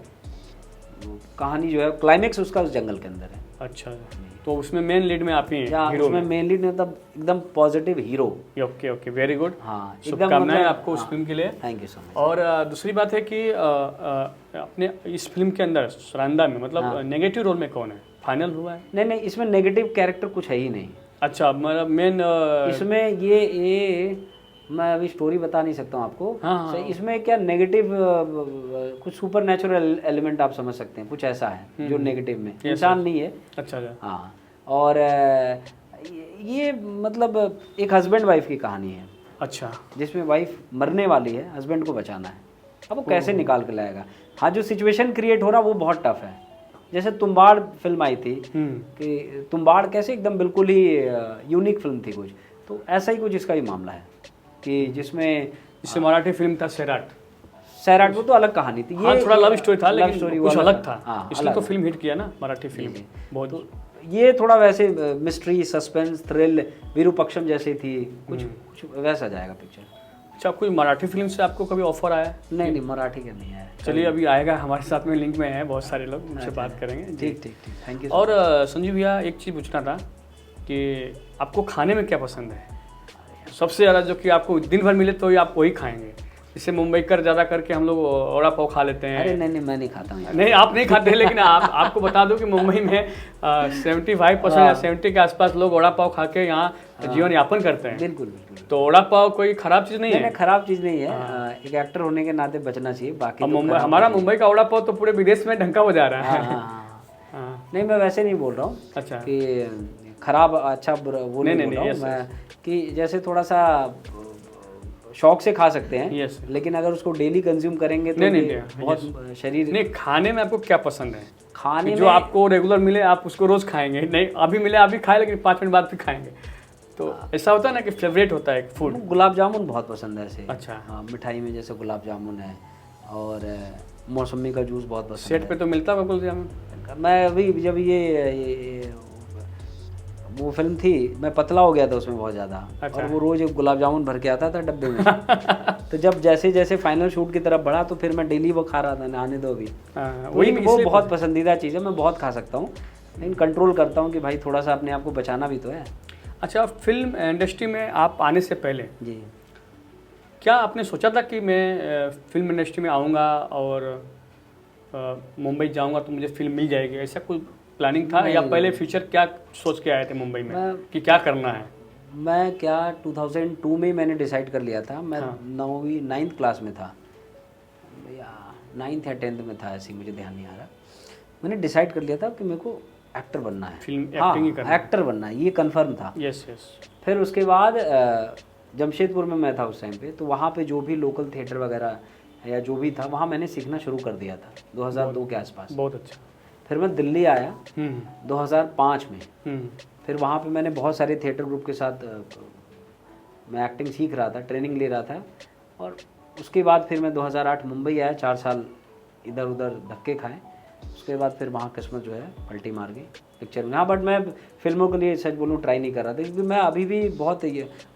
S1: कहानी जो है, क्लाइमेक्स उसका उस जंगल के अंदर है।
S2: अच्छा, तो उसमें मेन लीड में आप ही हैं?
S1: हीरो उसमें मेन लीड में, मतलब एकदम positive hero.
S2: Okay okay, very good.
S1: हाँ,
S2: शुभकामनाएं आपको उस फिल्म के लिए।
S1: Thank you so much.
S2: और दूसरी बात है कि अपने इस फिल्म के अंदर सारंडा में, मतलब नेगेटिव रोल में कौन है? फाइनल हुआ है?
S1: नहीं, इसमें नेगेटिव कैरेक्टर कुछ है ही नहीं।
S2: अच्छा, मतलब मेन
S1: इसमें ये मैं अभी स्टोरी बता नहीं सकता हूँ आपको।
S2: हाँ।
S1: इसमें क्या नेगेटिव, कुछ सुपर नेचुरल एलिमेंट आप समझ सकते हैं, कुछ ऐसा है जो नेगेटिव में, इंसान नहीं है।
S2: अच्छा।
S1: हाँ, और ये मतलब एक हस्बैंड वाइफ की कहानी है।
S2: अच्छा।
S1: जिसमें वाइफ मरने वाली है, हस्बैंड को बचाना है। अब वो कैसे निकाल के लाएगा? हाँ, जो सिचुएशन क्रिएट हो रहा वो बहुत टफ है। जैसे तुम्बाड़ फिल्म आई थी, कि तुम्बाड़ कैसे एकदम बिल्कुल ही यूनिक फिल्म थी कुछ, तो ऐसा ही कुछ इसका ही मामला है कि जिसमें
S2: मराठी फिल्म था
S1: सैराट, वो तो अलग कहानी थी।
S2: ये थोड़ा लव स्टोरी था, लेकिन कुछ अलग था।
S1: हाँ,
S2: इसलिए तो फिल्म हिट किया ना, मराठी फिल्म बहुत।
S1: तो ये थोड़ा वैसे मिस्ट्री, सस्पेंस, थ्रिल, विरूपक्षम जैसी थी, कुछ वैसा जाएगा पिक्चर।
S2: अच्छा, कोई मराठी फिल्म से आपको कभी ऑफर आया?
S1: नहीं, मराठी का नहीं आया।
S2: चलिए, अभी आएगा, हमारे साथ में लिंक में है, बहुत सारे लोग उनसे बात करेंगे।
S1: ठीक, थैंक यू।
S2: और संजीव भैया, एक चीज़ पूछना था कि आपको खाने में क्या पसंद है सबसे ज़्यादा, जो कि आपको दिन भर मिले तो आप वही खाएंगे? जैसे मुंबई कर ज़्यादा करके हम लोग वड़ा पाव खा लेते हैं।
S1: अरे नहीं, मैं नहीं खाता हूँ।
S2: नहीं, आप नहीं खाते, लेकिन आपको बता दूं कि मुंबई में 75% या 70 के आसपास लोग वड़ा पाव खा के यहाँ जीवन यापन करते हैं।
S1: बिल्कुल।
S2: तो वड़ा पाव कोई खराब चीज़ नहीं है?
S1: नहीं, खराब चीज़ नहीं है। एक एक्टर होने के नाते बचना चाहिए। बाकी
S2: हमारा मुंबई का वड़ा पाव तो पूरे विदेश में ढंका हो जा रहा है।
S1: नहीं, मैं वैसे नहीं बोल रहा हूँ।
S2: अच्छा,
S1: कि खराब अच्छा वो नहीं बोल रहा हूँ मैं, कि जैसे थोड़ा सा शौक से खा सकते हैं। लेकिन अगर उसको डेली कंज्यूम करेंगे तो बहुत शरीर।
S2: नहीं, खाने में आपको क्या पसंद है?
S1: खाने
S2: जो आपको रेगुलर मिले आप उसको रोज खाएंगे? नहीं, अभी मिले अभी खाए, लेकिन 5 मिनट बाद फिर खाएंगे। तो ऐसा होता है ना कि फेवरेट होता है फूड।
S1: गुलाब जामुन बहुत पसंद है ऐसे।
S2: अच्छा।
S1: हाँ, मिठाई में जैसे गुलाब जामुन है, और मौसमी का जूस बहुत पसंद
S2: सेट पे तो मिलता है गुलाब जामुन।
S1: मैं अभी जब ये वो फिल्म थी, मैं पतला हो गया था उसमें बहुत ज़्यादा।
S2: अच्छा।
S1: और वो रोज एक गुलाब जामुन भर के आता था डब्बे में। तो जब जैसे फाइनल शूट की तरफ बढ़ा तो फिर मैं डेली वो खा रहा था, आने दो अभी। वही वो बहुत पसंदीदा चीज़ है, मैं बहुत खा सकता हूँ, लेकिन कंट्रोल करता हूँ कि भाई थोड़ा सा अपने आप को बचाना भी तो है।
S2: अच्छा, फिल्म इंडस्ट्री में आप आने से पहले
S1: जी,
S2: क्या आपने सोचा था कि मैं फिल्म इंडस्ट्री में आऊँगा और मुंबई जाऊँगा तो मुझे फिल्म मिल जाएगी? ऐसा कोई प्लानिंग था, या पहले फ्यूचर क्या सोच के आए थे मुंबई में कि क्या करना है?
S1: मैं 2002 में मैंने डिसाइड कर लिया था। मैं 9th क्लास में था, या 9th या 10th में था, ऐसे मुझे ध्यान नहीं आ रहा। मैंने डिसाइड कर लिया था कि मेरे को एक्टर बनना है,
S2: फिल्म एक्टिंग ही करना है,
S1: एक्टर बनना है, ये कंफर्म था।
S2: यस।
S1: फिर उसके बाद जमशेदपुर में मैं था उस टाइम पे, तो वहाँ पे जो भी लोकल थिएटर वगैरह या जो भी था वहाँ मैंने सीखना शुरू कर दिया था 2002 के आसपास।
S2: बहुत अच्छा।
S1: फिर मैं दिल्ली आया 2005 में। फिर वहाँ पे मैंने बहुत सारे थिएटर ग्रुप के साथ मैं एक्टिंग सीख रहा था, ट्रेनिंग ले रहा था। और उसके बाद फिर मैं 2008 मुंबई आया, 4 साल इधर उधर धक्के खाए। उसके बाद फिर वहाँ किस्मत जो है पलटी मार गई पिक्चर में। हाँ, बट मैं फिल्मों के लिए सच बोलूँ ट्राई नहीं कर रहा था, क्योंकि मैं अभी भी बहुत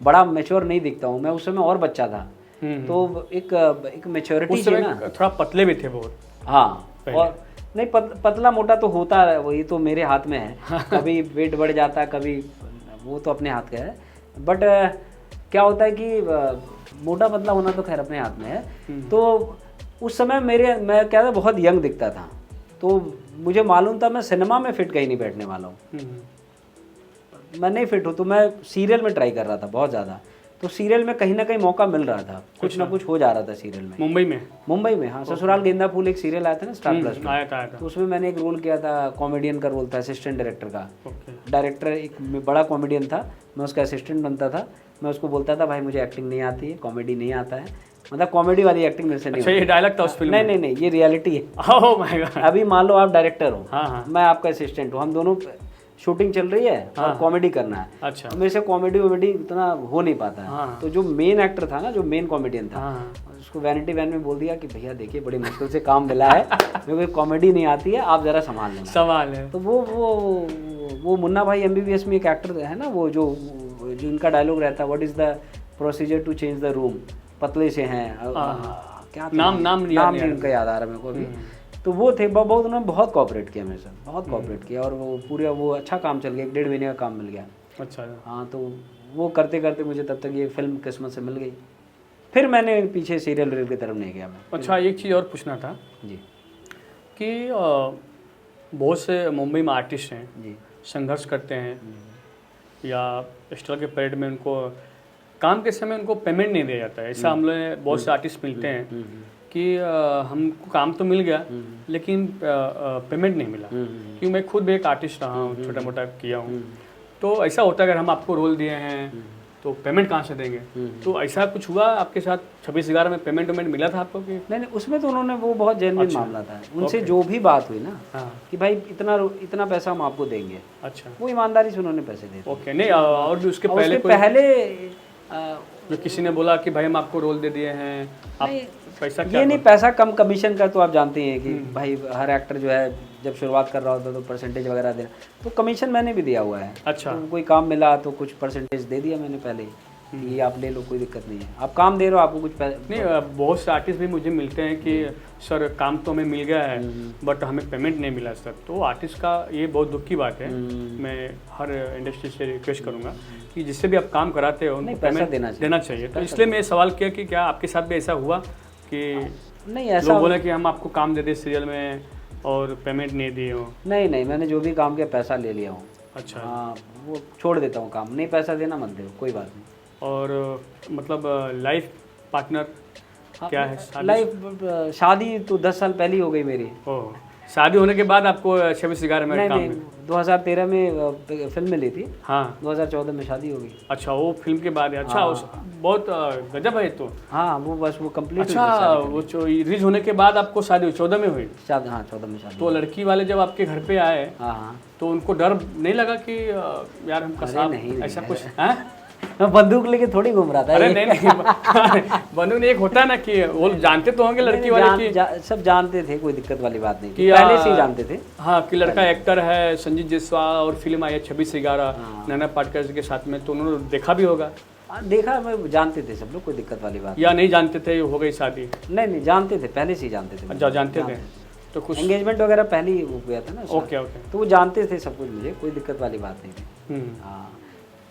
S1: बड़ा मैच्योर नहीं दिखता हूँ। मैं उस समय और बच्चा था, तो एक मैच्योरिटी है ना।
S2: थोड़ा पतले भी थे बहुत।
S1: हाँ, और नहीं पतला मोटा तो होता है, वही तो मेरे हाथ में है। कभी वेट बढ़ जाता है, कभी वो तो अपने हाथ का है। बट क्या होता है कि मोटा पतला होना तो खैर अपने हाथ में है। तो उस समय मैं क्या था, बहुत यंग दिखता था, तो मुझे मालूम था मैं सिनेमा में फिट कहीं नहीं बैठने वाला हूँ। मैं नहीं फिट हूँ, तो मैं सीरियल में ट्राई कर रहा था बहुत ज़्यादा। तो सीरियल में कहीं ना कहीं मौका मिल रहा था, कुछ ना कुछ हो जा रहा था सीरियल में। मुंबई में हाँ, ससुराल गेंदा फूल एक सीरियल आया था ना स्टार प्लस में,
S2: आया था।
S1: तो उसमें मैंने एक रोल किया था, कॉमेडियन का रोल था, असिस्टेंट डायरेक्टर का। डायरेक्टर एक बड़ा कॉमेडियन था, मैं उसका असिस्टेंट बनता था। मैं उसको बोलता था भाई मुझे एक्टिंग नहीं आती है, कॉमेडी नहीं आता है, मतलब कॉमेडी वाली एक्टिंग मेरे से नहीं।
S2: अच्छा, ये डायलॉग था उस फिल्म में?
S1: नहीं, ये रियलिटी है।
S2: Oh my God.
S1: अभी मान लो आप डायरेक्टर हो,
S2: हाँ।
S1: मैं आपका असिस्टेंट हूँ, हम दोनों शूटिंग चल रही है और कॉमेडी करना है।
S2: अच्छा।
S1: तो मेरे से कॉमेडी इतना हो नहीं पाता है। तो जो मेन एक्टर था ना, जो मेन कॉमेडियन था, उसको वैनिटी वैन में बोल दिया कि भैया देखिए बड़ी मुश्किल से काम मिला है, मेरे को कॉमेडी नहीं आती है, आप जरा संभाल लेना।
S2: सवाल है
S1: तो वो मुन्ना भाई MBBS में एक एक्टर है ना, वो जो इनका डायलॉग रहता है, what is the procedure to change the room, पतले से हैं, क्या
S2: नाम
S1: नहीं उनका याद आ रहा है मेरे को अभी। तो वो थे बहुत, उन्होंने बहुत कॉपरेट किया मेरे साथ, बहुत कॉपरेट किया, और वो पूरा वो अच्छा काम चल गया, 1.5 महीने का काम मिल गया।
S2: अच्छा।
S1: हाँ, तो वो करते करते मुझे तब तक ये फिल्म किस्मत से मिल गई। फिर मैंने पीछे सीरियल की तरफ नहीं गया मैं।
S2: अच्छा, एक चीज़ और पूछना था
S1: जी,
S2: कि बहुत से मुंबई में आर्टिस्ट हैं
S1: जी,
S2: संघर्ष करते हैं या स्ट्रगल के पीरियड में उनको काम के समय उनको पेमेंट नहीं दिया जाता है। ऐसा हम लोग बहुत से आर्टिस्ट मिलते हैं कि हमको काम तो मिल गया लेकिन पेमेंट नहीं मिला। क्योंकि मैं खुद भी एक आर्टिस्ट रहा हूँ, छोटा मोटा किया हूँ, तो ऐसा होता है अगर हम आपको रोल दिए हैं तो पेमेंट कहाँ से देंगे? तो ऐसा कुछ हुआ आपके साथ? 26/11 में पेमेंट मिला था आपको कि नहीं?
S1: उसमें तो उन्होंने वो बहुत जेन्युइन मामला था, उनसे जो भी बात हुई ना कि भाई इतना पैसा हम आपको देंगे।
S2: अच्छा,
S1: वो ईमानदारी से उन्होंने पैसे दिए।
S2: ओके। नहीं, और भी उसके पहले जो किसी ने बोला कि भाई हम आपको रोल दे दिए हैं, आप पैसा क्या?
S1: ये नहीं, पैसा कम कमीशन का तो आप जानते हैं कि भाई हर एक्टर जो है जब शुरुआत कर रहा होता है तो परसेंटेज वगैरह देना, तो कमीशन मैंने भी दिया हुआ है।
S2: अच्छा।
S1: तो कोई काम मिला तो कुछ परसेंटेज दे दिया मैंने पहले, ये आप ले लो, कोई दिक्कत नहीं है, आप काम दे रहे हो, आपको कुछ
S2: नहीं। बहुत से आर्टिस्ट भी मुझे मिलते हैं कि सर काम तो हमें मिल गया है बट हमें पेमेंट नहीं मिला सर। तो आर्टिस्ट का ये बहुत दुख की बात है। मैं हर इंडस्ट्री से रिक्वेस्ट करूंगा कि जिससे भी आप काम कराते हो उनको पेमेंट देना चाहिए। तो इसलिए मैं सवाल किया कि क्या आपके साथ भी ऐसा हुआ कि
S1: नहीं, ऐसा
S2: लोग बोले कि हम आपको काम दे दे सीरियल में और पेमेंट नहीं दिए हो?
S1: नहीं, मैंने जो भी काम किया पैसा ले लिया हूँ।
S2: अच्छा।
S1: हाँ, वो छोड़ देता हूँ काम, नहीं पैसा देना मत दो, कोई बात नहीं।
S2: और मतलब लाइफ पार्टनर क्या है?
S1: लाइफ शादी तो 10 साल पहले ही हो गई मेरी।
S2: ओह, शादी होने के बाद आपको 26/11 में काम?
S1: नहीं, 2013 में फिल्म मिली थी।
S2: हाँ,
S1: 2014 में शादी हो गई।
S2: अच्छा, वो फिल्म के बाद है। अच्छा, बहुत गजब है तो।
S1: हाँ, वो बस वो कंप्लीट।
S2: अच्छा, वो जो रिलीज होने के बाद आपको शादी 14 में हुई?
S1: हाँ, 14 में शादी।
S2: तो लड़की वाले जब आपके घर पे आए,
S1: हाँ,
S2: तो उनको डर नहीं लगा कि यार हमका साथ ऐसा कुछ है?
S1: मैं बंदूक लेके थोड़ी घूम रहा था।
S2: अरे नहीं, बंदूक नहीं, एक होता है ना कि वो जानते तो होंगे लड़की वाले की।
S1: सब जानते थे, कोई दिक्कत वाली बात नहीं थी, पहले से ही जानते थे।
S2: हाँ, कि लड़का एक्टर है संजीव जायसवाल और फिल्म आई है 26/11 नाना पाटेकर के साथ में, तो उन्होंने देखा भी होगा।
S1: देखा, मैं जानते थे सब लोग, कोई दिक्कत वाली बात
S2: या नहीं जानते थे हो गई शादी?
S1: नहीं, जानते थे, पहले से ही जानते थे।
S2: अच्छा, जानते थे। तो कुछ
S1: एंगेजमेंट वगैरह पहले ही हो गया था ना।
S2: ओके।
S1: तो वो जानते थे सब कुछ, मुझे कोई दिक्कत वाली बात नहीं थी। हाँ,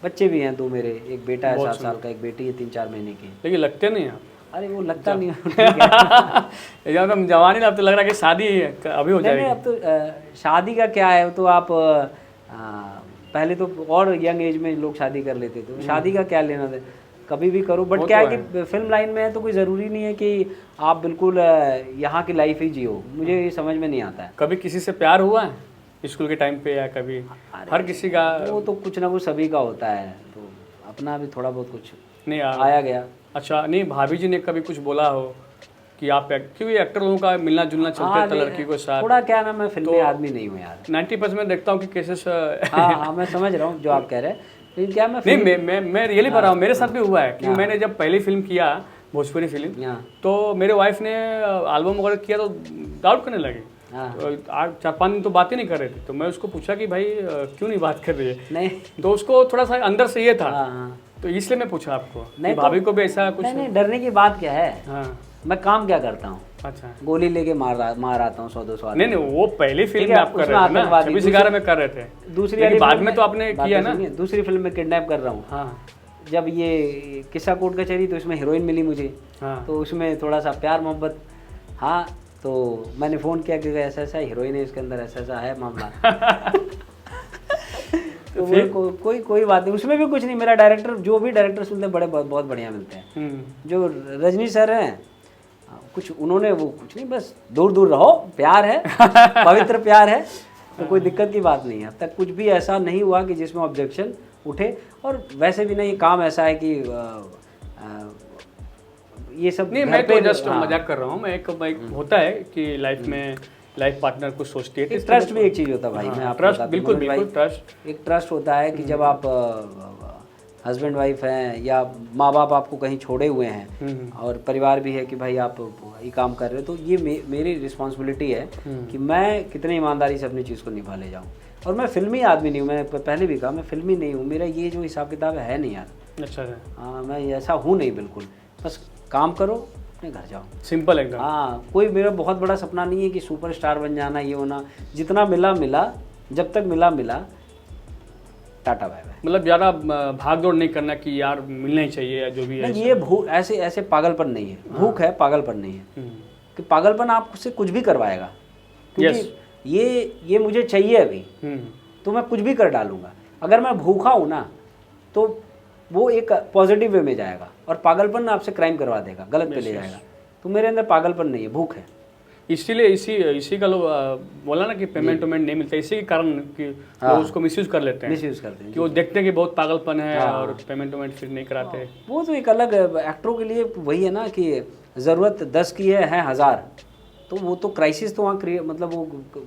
S1: बच्चे भी हैं 2 मेरे, एक बेटा है 7 साल का, एक बेटी है 3-4 महीने की।
S2: लेकिन लगते नहीं आप?
S1: अरे वो लगता नहीं
S2: एकदम जवानी ना, अब तो लग रहा है कि शादी अभी हो जाएगी।
S1: नहीं, अब तो शादी का क्या है, तो आप पहले तो और यंग एज में लोग शादी कर लेते थे, तो शादी का क्या लेना था, कभी भी करो। बट क्या है कि फिल्म लाइन में है तो कोई ज़रूरी नहीं है कि आप बिल्कुल यहाँ की लाइफ ही जियो, मुझे ये समझ में नहीं आता है।
S2: कभी किसी से प्यार हुआ है स्कूल के टाइम पे या कभी? हर किसी का
S1: वो तो कुछ ना कुछ सभी का होता है, तो अपना भी थोड़ा बहुत कुछ
S2: नहीं
S1: आया गया।
S2: अच्छा, नहीं भाभी जी ने कभी कुछ बोला हो कि आप क्योंकि एक्टर लोगों का मिलना जुलना चलता रहता लड़की के साथ।
S1: थोड़ा क्या ना, मैं फिल्मी आदमी नहीं हूँ यार।
S2: 90% में देखता हूँ कि केसेस
S1: हाँ मैं समझ रहा हूँ जो आप कह रहे हैं, लेकिन क्या
S2: नहीं, मैं रियली बता रहा हूँ, मेरे साथ भी हुआ है कि मैंने जब पहली फिल्म किया भोजपुरी फिल्म, तो मेरे वाइफ ने एल्बम वगैरह किया तो डाउट करने लगे। तो 4-5 दिन तो बात ही नहीं कर रहे थे, तो मैं उसको पूछा कि भाई क्यों नहीं बात कर रही है,
S1: नहीं
S2: तो उसको थोड़ा सा अंदर से ये था, तो इसलिए मैं पूछा आपको। नहीं, भाभी को भी ऐसा कुछ
S1: नहीं, डरने की बात क्या है।
S2: हाँ,
S1: मैं काम क्या करता हूँ,
S2: अच्छा,
S1: गोली लेके मार आता हूँ 100-200 आदमी।
S2: नहीं, वो पहली फिल्म में आप कर रहे थे ना, 26/11 में कर रहे थे।
S1: दूसरी
S2: बाद में तो आपने किया ना,
S1: दूसरी फिल्म में किडनैप कर रहा हूँ।
S2: हाँ,
S1: जब ये किस्सा कोर्ट कचहरी, तो इसमें हीरोइन मिली मुझे।
S2: हाँ,
S1: तो उसमें थोड़ा सा प्यार मोहब्बत, हाँ, तो मैंने फ़ोन किया कि ऐसा ऐसा हीरोइन है, इसके अंदर ऐसा ऐसा है मामला। तो फिर कोई बात नहीं, उसमें भी कुछ नहीं। मेरा डायरेक्टर, जो भी डायरेक्टर्स मिलते हैं बड़े बहुत बढ़िया मिलते हैं। जो रजनी सर हैं, कुछ उन्होंने वो कुछ नहीं, बस दूर दूर रहो, प्यार है, पवित्र प्यार है, तो कोई दिक्कत की बात नहीं है। अब तक कुछ भी ऐसा नहीं हुआ कि जिसमें ऑब्जेक्शन उठे। और वैसे भी ना ये काम ऐसा है कि ये सब
S2: नहीं, मैं तो जस्ट मजाक कर रहा हूँ। मैं एक होता है कि लाइफ में लाइफ पार्टनर कुछ सोचती है,
S1: ट्रस्ट भी एक चीज़ होता है भाई। मैं आपको
S2: ट्रस्ट, बिल्कुल ट्रस्ट,
S1: एक ट्रस्ट होता है कि जब आप हस्बैंड वाइफ हैं या माँ बाप आपको कहीं छोड़े हुए हैं और परिवार भी है कि भाई आप ये काम कर रहे हो, तो ये मेरी रिस्पॉन्सिबिलिटी है कि मैं कितनी ईमानदारी से अपनी चीज़ को निभा ले जाऊँ। और मैं फिल्मी आदमी नहीं हूँ, मैं पहले भी कहा मैं फिल्मी नहीं हूँ। मेरा ये जो हिसाब किताब है नहीं यार।
S2: अच्छा,
S1: हाँ, मैं ऐसा हूँ नहीं बिल्कुल। बस काम करो, अपने घर जाओ,
S2: सिंपल एकदम।
S1: हाँ, कोई मेरा बहुत बड़ा सपना नहीं है कि सुपरस्टार बन जाना, ये होना। जितना मिला, जब तक मिला, टाटा बाय बाय।
S2: मतलब ज़्यादा भाग दौड़ नहीं करना कि यार मिलना ही चाहिए जो भी है।
S1: ये ऐसे पागलपन नहीं है, भूख है, पागलपन नहीं है। कि पागलपन आपसे कुछ भी करवाएगा, क्योंकि ये मुझे चाहिए अभी, तो मैं कुछ भी कर डालूंगा। अगर मैं भूखा हूँ ना, तो वो एक पॉजिटिव वे में जाएगा, और पागलपन आपसे क्राइम करवा देगा, गलत पे ले जाएगा। तो मेरे अंदर पागलपन नहीं है, भूख है।
S2: इसीलिए इसी का लोग बोला ना कि पेमेंट नहीं मिलता, इसी के कारण कि लोग उसको मिसयूज कर लेते हैं, कि वो देखते हैं कि बहुत पागलपन है और पेमेंट फिर नहीं कराते।
S1: वो तो एक अलग एक्टरों के लिए वही है ना कि ज़रूरत 10 की है 1000, तो वो तो क्राइसिस तो वहाँ मतलब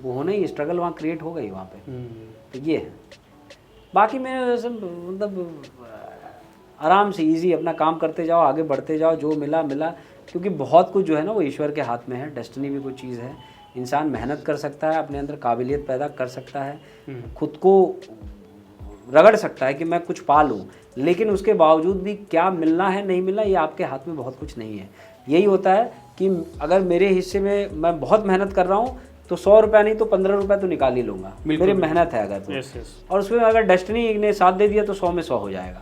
S1: वो होना ही, स्ट्रगल वहाँ क्रिएट हो गई वहाँ पे। तो ये है। बाकी मैं मतलब आराम से इजी अपना काम करते जाओ, आगे बढ़ते जाओ, जो मिला, क्योंकि बहुत कुछ जो है ना वो ईश्वर के हाथ में है। डेस्टिनी भी कुछ चीज़ है। इंसान मेहनत कर सकता है, अपने अंदर काबिलियत पैदा कर सकता है, खुद को रगड़ सकता है कि मैं कुछ पा लूँ, लेकिन उसके बावजूद भी क्या मिलना है नहीं मिलना, ये आपके हाथ में बहुत कुछ नहीं है। यही होता है कि अगर मेरे हिस्से में मैं बहुत मेहनत कर रहा हूँ, तो 100 रुपया नहीं तो 15 रुपया तो निकाल ही लूँगा, मेरी मेहनत है अगर तो। और उसमें अगर डेस्टिनी ने साथ दे दिया तो 100 में 100 हो जाएगा।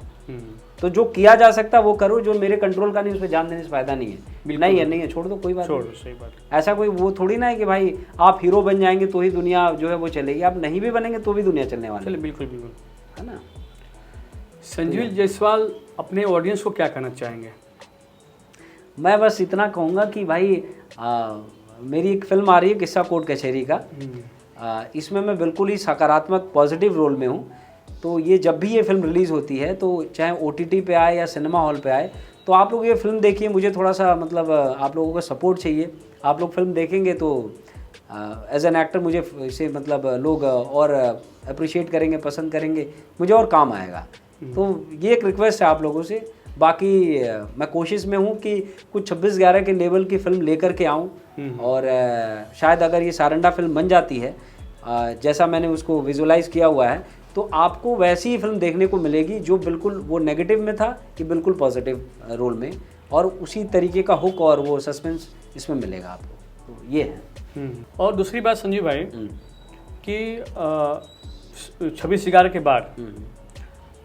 S1: तो जो किया जा सकता है वो करो, जो मेरे कंट्रोल का नहीं उस पर जान देने से फायदा नहीं है। नहीं है, छोड़ दो, कोई बात नहीं।
S2: सही बात।
S1: ऐसा कोई वो थोड़ी ना है कि भाई आप हीरो बन जाएंगे तो ही दुनिया जो है वो चलेगी, आप नहीं भी बनेंगे तो भी दुनिया चलने वाली है।
S2: बिल्कुल
S1: है ना।
S2: संजीव जायसवाल अपने ऑडियंस को क्या कहना चाहेंगे?
S1: मैं बस इतना कहूँगा कि भाई मेरी एक फिल्म आ रही है किस्सा कोर्ट कचहरी का, इसमें मैं बिल्कुल ही सकारात्मक पॉजिटिव रोल में हूँ। तो ये जब भी ये फिल्म रिलीज़ होती है, तो चाहे OTT पे आए या सिनेमा हॉल पे आए, तो आप लोग ये फिल्म देखिए। मुझे थोड़ा सा मतलब आप लोगों का सपोर्ट चाहिए। आप लोग फिल्म देखेंगे तो एज एन एक्टर मुझे इसे मतलब लोग और अप्रिशिएट करेंगे, पसंद करेंगे, मुझे और काम आएगा। तो ये एक रिक्वेस्ट है आप लोगों से। बाकी मैं कोशिश में हूँ कि कुछ 26/11 के लेवल की फ़िल्म लेकर के आऊँ, और शायद अगर ये सारंडा फिल्म बन जाती है जैसा मैंने उसको विजुलाइज़ किया हुआ है, तो आपको वैसी ही फिल्म देखने को मिलेगी जो बिल्कुल वो नेगेटिव में था कि बिल्कुल पॉजिटिव रोल में, और उसी तरीके का हुक और वो सस्पेंस इसमें मिलेगा आपको। तो ये है।
S2: और दूसरी बात संजीव भाई कि 26/11 के बाद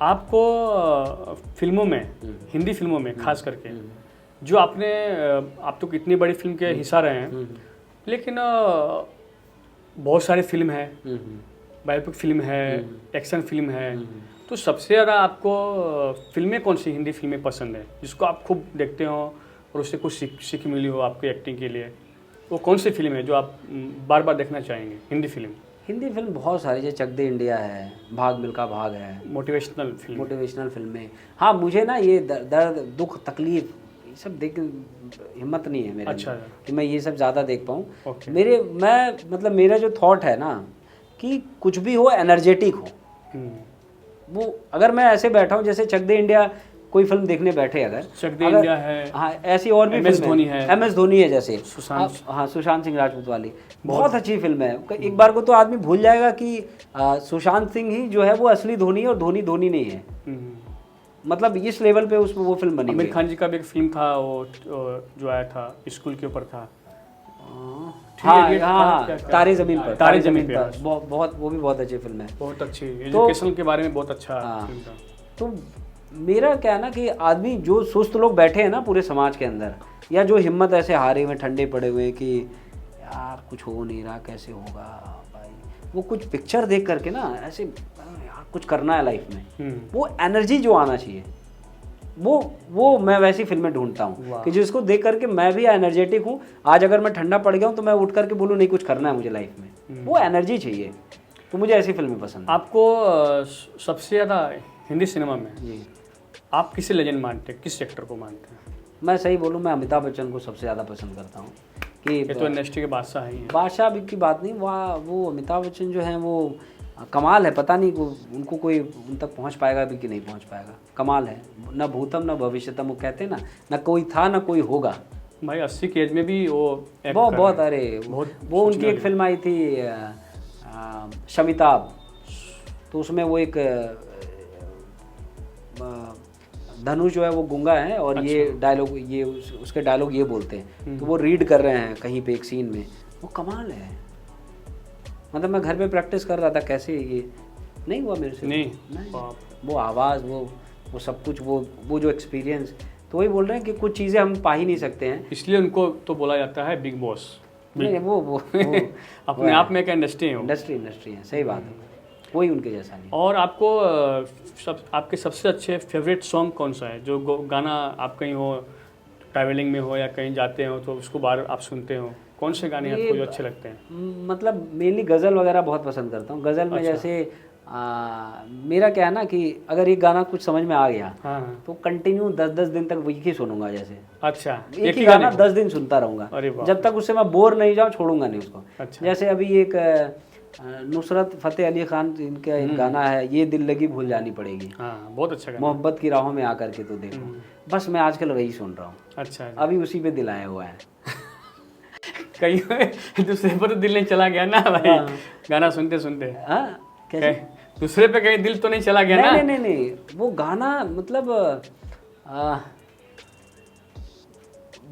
S2: आपको फिल्मों में, हिंदी फिल्मों में खास करके, जो आपने आप तो कितनी बड़ी फिल्म के हिस्सा रहे हैं, लेकिन बहुत सारी फिल्म है, बायोपिक फिल्म है, एक्शन फिल्म है, तो सबसे ज़्यादा आपको फिल्में कौन सी हिंदी फिल्में पसंद है जिसको आप खूब देखते हो और उससे कुछ सीख मिली हो आपकी एक्टिंग के लिए? वो कौन सी फिल्म है जो आप बार बार देखना चाहेंगे? हिंदी फिल्म
S1: हिंदी फिल्म बहुत सारी, जैसे चक दे इंडिया है, भाग मिल्खा भाग है,
S2: मोटिवेशनल फिल्म।
S1: मोटिवेशनल फिल्में। हाँ, मुझे ना ये दर्द दुख तकलीफ ये सब देख हिम्मत नहीं है मेरे
S2: अच्छा
S1: अंदर कि मैं ये सब ज़्यादा देख पाऊँ।
S2: ओके।
S1: मैं मतलब मेरा जो थॉट है ना कि कुछ भी हो एनर्जेटिक हो। वो अगर मैं ऐसे बैठा हूँ जैसे चक दे इंडिया कोई फिल्म देखने बैठे, अगर
S2: चक दे इंडिया है,
S1: हाँ ऐसी और भी
S2: MS धोनी है,
S1: MS धोनी है जैसे
S2: सुशांत,
S1: हाँ सुशांत सिंह राजपूत वाली बहुत अच्छी फिल्म है। एक बार को तो आदमी भूल जाएगा कि सुशांत सिंह ही जो है वो असली धोनी है और धोनी धोनी नहीं है। मतलब इस लेवल पे उस वो फिल्म बनी।
S2: आमिर खान जी का भी एक फिल्म था वो जो आया था स्कूल के ऊपर था,
S1: हाँ तारे जमीन पर,
S2: तारे जमीन पर,
S1: बहुत वो भी बहुत अच्छी फिल्म है,
S2: बहुत अच्छी एजुकेशन के बारे में बहुत अच्छा फिल्म था।
S1: तो मेरा क्या है ना कि आदमी जो सुस्त लोग बैठे हैं ना पूरे समाज के अंदर, या जो हिम्मत ऐसे हारे हुए ठंडे पड़े हुए कि यार कुछ हो नहीं रहा कैसे होगा भाई, वो कुछ पिक्चर देख करके ना ऐसे यार कुछ करना है लाइफ में, वो एनर्जी जो आना चाहिए वो मैं वैसी फिल्में ढूंढता हूँ कि जिसको देख करके मैं भी एनर्जेटिक हूँ। आज अगर मैं ठंडा पड़ गया हूँ तो मैं उठ करके बोलूँ नहीं कुछ करना है मुझे लाइफ में, वो एनर्जी चाहिए। तो मुझे ऐसी फिल्में पसंद है।
S2: आपको सबसे ज़्यादा हिंदी सिनेमा में
S1: जी
S2: आप किसे लेजेंड मानते हैं, किस एक्टर को मानते हैं?
S1: मैं सही बोलूँ मैं अमिताभ बच्चन को सबसे ज़्यादा पसंद करता हूँ कि
S2: ये तो इंडस्ट्री के बादशाह ही हैं।
S1: बादशाह की बात नहीं, वो अमिताभ बच्चन जो हैं वो कमाल है। पता नहीं उनको कोई उन तक पहुँच पाएगा भी कि नहीं पहुँच पाएगा, कमाल है। न भूतम न भविष्यतम वो कहते हैं ना कोई था न कोई होगा।
S2: भाई 80 की एज में भी वो
S1: बहुत अरे वो उनकी एक फिल्म आई थी शमिताब, तो उसमें वो एक धनुष जो है वो गूंगा है और अच्छा। ये डायलॉग ये उसके डायलॉग ये बोलते हैं, तो वो रीड कर रहे हैं कहीं पे एक सीन में, वो कमाल है। मतलब मैं घर पे प्रैक्टिस कर रहा था कैसे ये नहीं हुआ मेरे से, नहीं। वो आवाज़ वो सब कुछ वो जो एक्सपीरियंस, तो वही बोल रहे हैं कि कुछ चीज़ें हम पा ही नहीं सकते हैं,
S2: इसलिए उनको तो बोला जाता है बिग बॉस।
S1: नहीं वो
S2: अपने आप में एक इंडस्ट्री
S1: है, सही बात है, कोई उनके जैसा नहीं।
S2: और आपको आपके सबसे अच्छे फेवरेट सॉन्ग कौन सा है, जो गाना आप कहीं हो ट्रैवलिंग में हो या कहीं जाते हो तो उसको बार आप सुनते हो, कौन से गाने आपको जो अच्छे लगते हैं?
S1: मतलब मेनली गज़ल वगैरह बहुत पसंद करता हूँ। गज़ल में अच्छा। जैसे मेरा क्या है ना कि अगर एक गाना कुछ समझ में आ गया
S2: हाँ।
S1: तो कंटिन्यू 10-10 दिन तक वही ही सुनूंगा। जैसे
S2: अच्छा
S1: एक ही गाना 10 दिन सुनता रहूँगा, जब तक उससे मैं बोर नहीं जाऊँ छोड़ूंगा नहीं उसको।
S2: अच्छा।
S1: जैसे अभी एक नुसरत फतेह अली खान इनका एक गाना है, ये दिल लगी भूल जानी पड़ेगी।
S2: हाँ, बहुत अच्छा गाना।
S1: मोहब्बत की राहों में आकर के तो देखो, बस मैं आजकल वही सुन रहा हूँ।
S2: अच्छा,
S1: अभी उसी पे दिल आया हुआ है।
S2: कहीं दूसरे पर तो दिल नहीं चला गया ना भाई? गाना सुनते सुनते
S1: कैसे
S2: दूसरे पे कहीं दिल तो नहीं चला गया ना?
S1: नहीं, वो गाना मतलब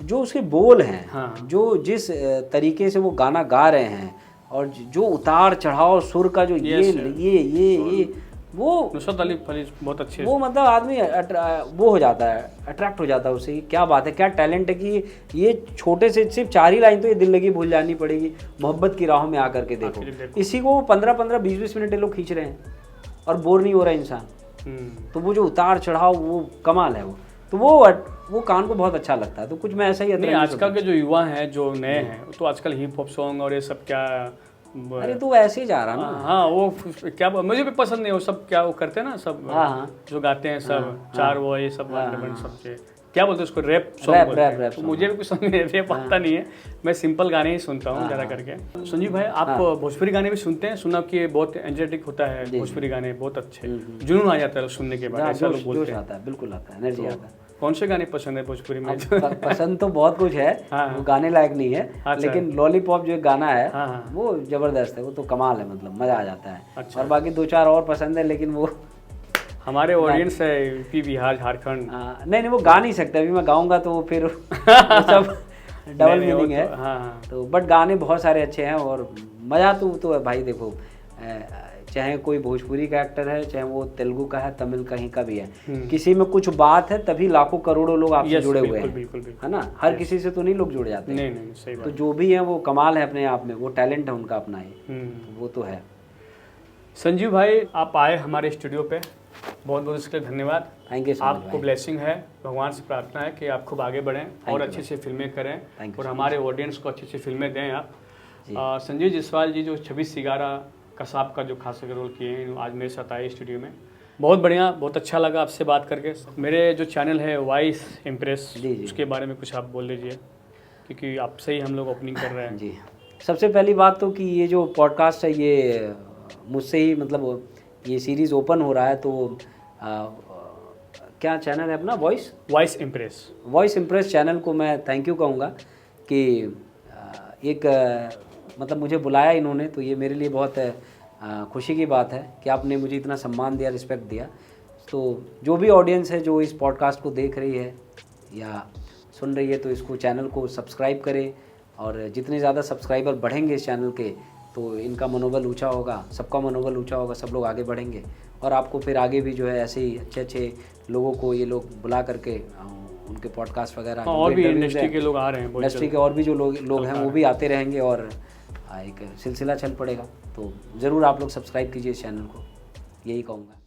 S1: जो उसके बोल हैं,
S2: हाँ।
S1: जो जिस तरीके से वो गाना गा रहे हैं और जो उतार चढ़ाव सुर का जो ये वो
S2: नुसरत अली बहुत अच्छे,
S1: वो मतलब आदमी वो हो जाता है, अट्रैक्ट हो जाता है उससे। क्या बात है, क्या टैलेंट है कि ये छोटे से सिर्फ 4 ही लाइन तो ये दिल लगी भूल जानी पड़ेगी, मोहब्बत की राहों में आकर के देखो। इसी को 15-15 20-20 मिनट लोग खींच रहे हैं और बोर नहीं हो रहा इंसान। तो वो जो उतार चढ़ाव वो कमाल है, तो वो कान को बहुत अच्छा लगता है। तो कुछ मैं ऐसा ही
S2: नहीं, आजकल के जो युवा हैं जो नए हैं तो आजकल हिप हॉप सॉन्ग और ये सब क्या,
S1: अरे तो ऐसे ही जा रहा ना।
S2: हाँ, वो क्या मुझे भी पसंद नहीं, वो सब क्या वो करते हैं ना सब, जो गाते हैं सब चार वो ये सब सब क्या बोलते हैं उसको, रैप सॉन्ग। तो मुझे भी कुछ समझ नहीं, रैप आता नहीं है, मैं सिंपल गाने ही सुनता हूँ ज़्यादा करके। संजीव भाई, आप भोजपुरी गाने भी सुनते हैं? सुना कि बहुत एनर्जेटिक होता है भोजपुरी गाने, बहुत अच्छे, जुनून आ जाता है सुनने के बाद, ऐसा लोग बोलते हैं।
S1: बिल्कुल आता है, एनर्जी आता है।
S2: कौन से गाने पसंद है भोजपुरी में?
S1: पसंद तो बहुत कुछ है, वो गाने लायक नहीं है। अच्छा। लेकिन लॉलीपॉप जो गाना है वो जबरदस्त है, वो तो कमाल है, मतलब मजा आ जाता है। अच्छा। और बाकी 2-4 और पसंद है, लेकिन वो
S2: हमारे ऑडियंस है यूपी बिहार झारखंड।
S1: नहीं वो गा नहीं सकते, अभी मैं गाऊंगा तो फिर सब डबल मीनिंग है। तो बट गाने बहुत सारे अच्छे हैं और मजा तो है भाई। देखो चाहे कोई भोजपुरी का एक्टर है, चाहे वो तेलुगु का है, तमिल कहीं का भी है, किसी में कुछ बात है तभी लाखों करोड़ों लोग आपसे जुड़े हुए हैं, है ना? हर किसी से तो नहीं लोग जुड़ जाते।
S2: नहीं, सही बात।
S1: तो जो भी है वो कमाल है अपने आप में, वो टैलेंट है उनका अपना ही, वो तो है।
S2: संजीव भाई, आप आए हमारे स्टूडियो पे, बहुत बहुत इसके लिए धन्यवाद।
S1: Thank you.
S2: आपको ब्लेसिंग है, भगवान से प्रार्थना है कि आप खूब आगे बढ़ें और अच्छी अच्छी फिल्में करें और हमारे ऑडियंस को अच्छी अच्छी फिल्में दें आप। संजीव जायसवाल जी जो 26/11 कसाब का जो खास करके रोल किए हैं, आज मेरे साथ आए स्टूडियो में। बहुत बढ़िया, बहुत अच्छा लगा आपसे बात करके। मेरे जो चैनल है वॉइस इम्प्रेस,
S1: जी।
S2: उसके बारे में कुछ आप बोल दीजिए, क्योंकि आपसे ही हम लोग ओपनिंग कर रहे हैं।
S1: जी, सबसे पहली बात तो कि ये जो पॉडकास्ट है ये मुझसे ही मतलब ये सीरीज़ ओपन हो रहा है, तो क्या चैनल है अपना
S2: वॉइस इम्प्रेस
S1: चैनल को मैं थैंक यू कहूँगा कि एक मतलब मुझे बुलाया इन्होंने, तो ये मेरे लिए बहुत खुशी की बात है कि आपने मुझे इतना सम्मान दिया, रिस्पेक्ट दिया। तो जो भी ऑडियंस है जो इस पॉडकास्ट को देख रही है या सुन रही है, तो इसको चैनल को सब्सक्राइब करें, और जितने ज़्यादा सब्सक्राइबर बढ़ेंगे इस चैनल के तो इनका मनोबल ऊंचा होगा, सबका मनोबल ऊंचा होगा, सब लोग आगे बढ़ेंगे, और आपको फिर आगे भी जो है ऐसे ही अच्छे अच्छे लोगों को ये लोग बुला करके उनके पॉडकास्ट वगैरह,
S2: और भी इंडस्ट्री के लोग आ रहे हैं,
S1: इंडस्ट्री के और भी जो लोग हैं वो भी आते रहेंगे, और एक सिलसिला चल पड़ेगा। तो ज़रूर आप लोग सब्सक्राइब कीजिए इस चैनल को, यही कहूँगा।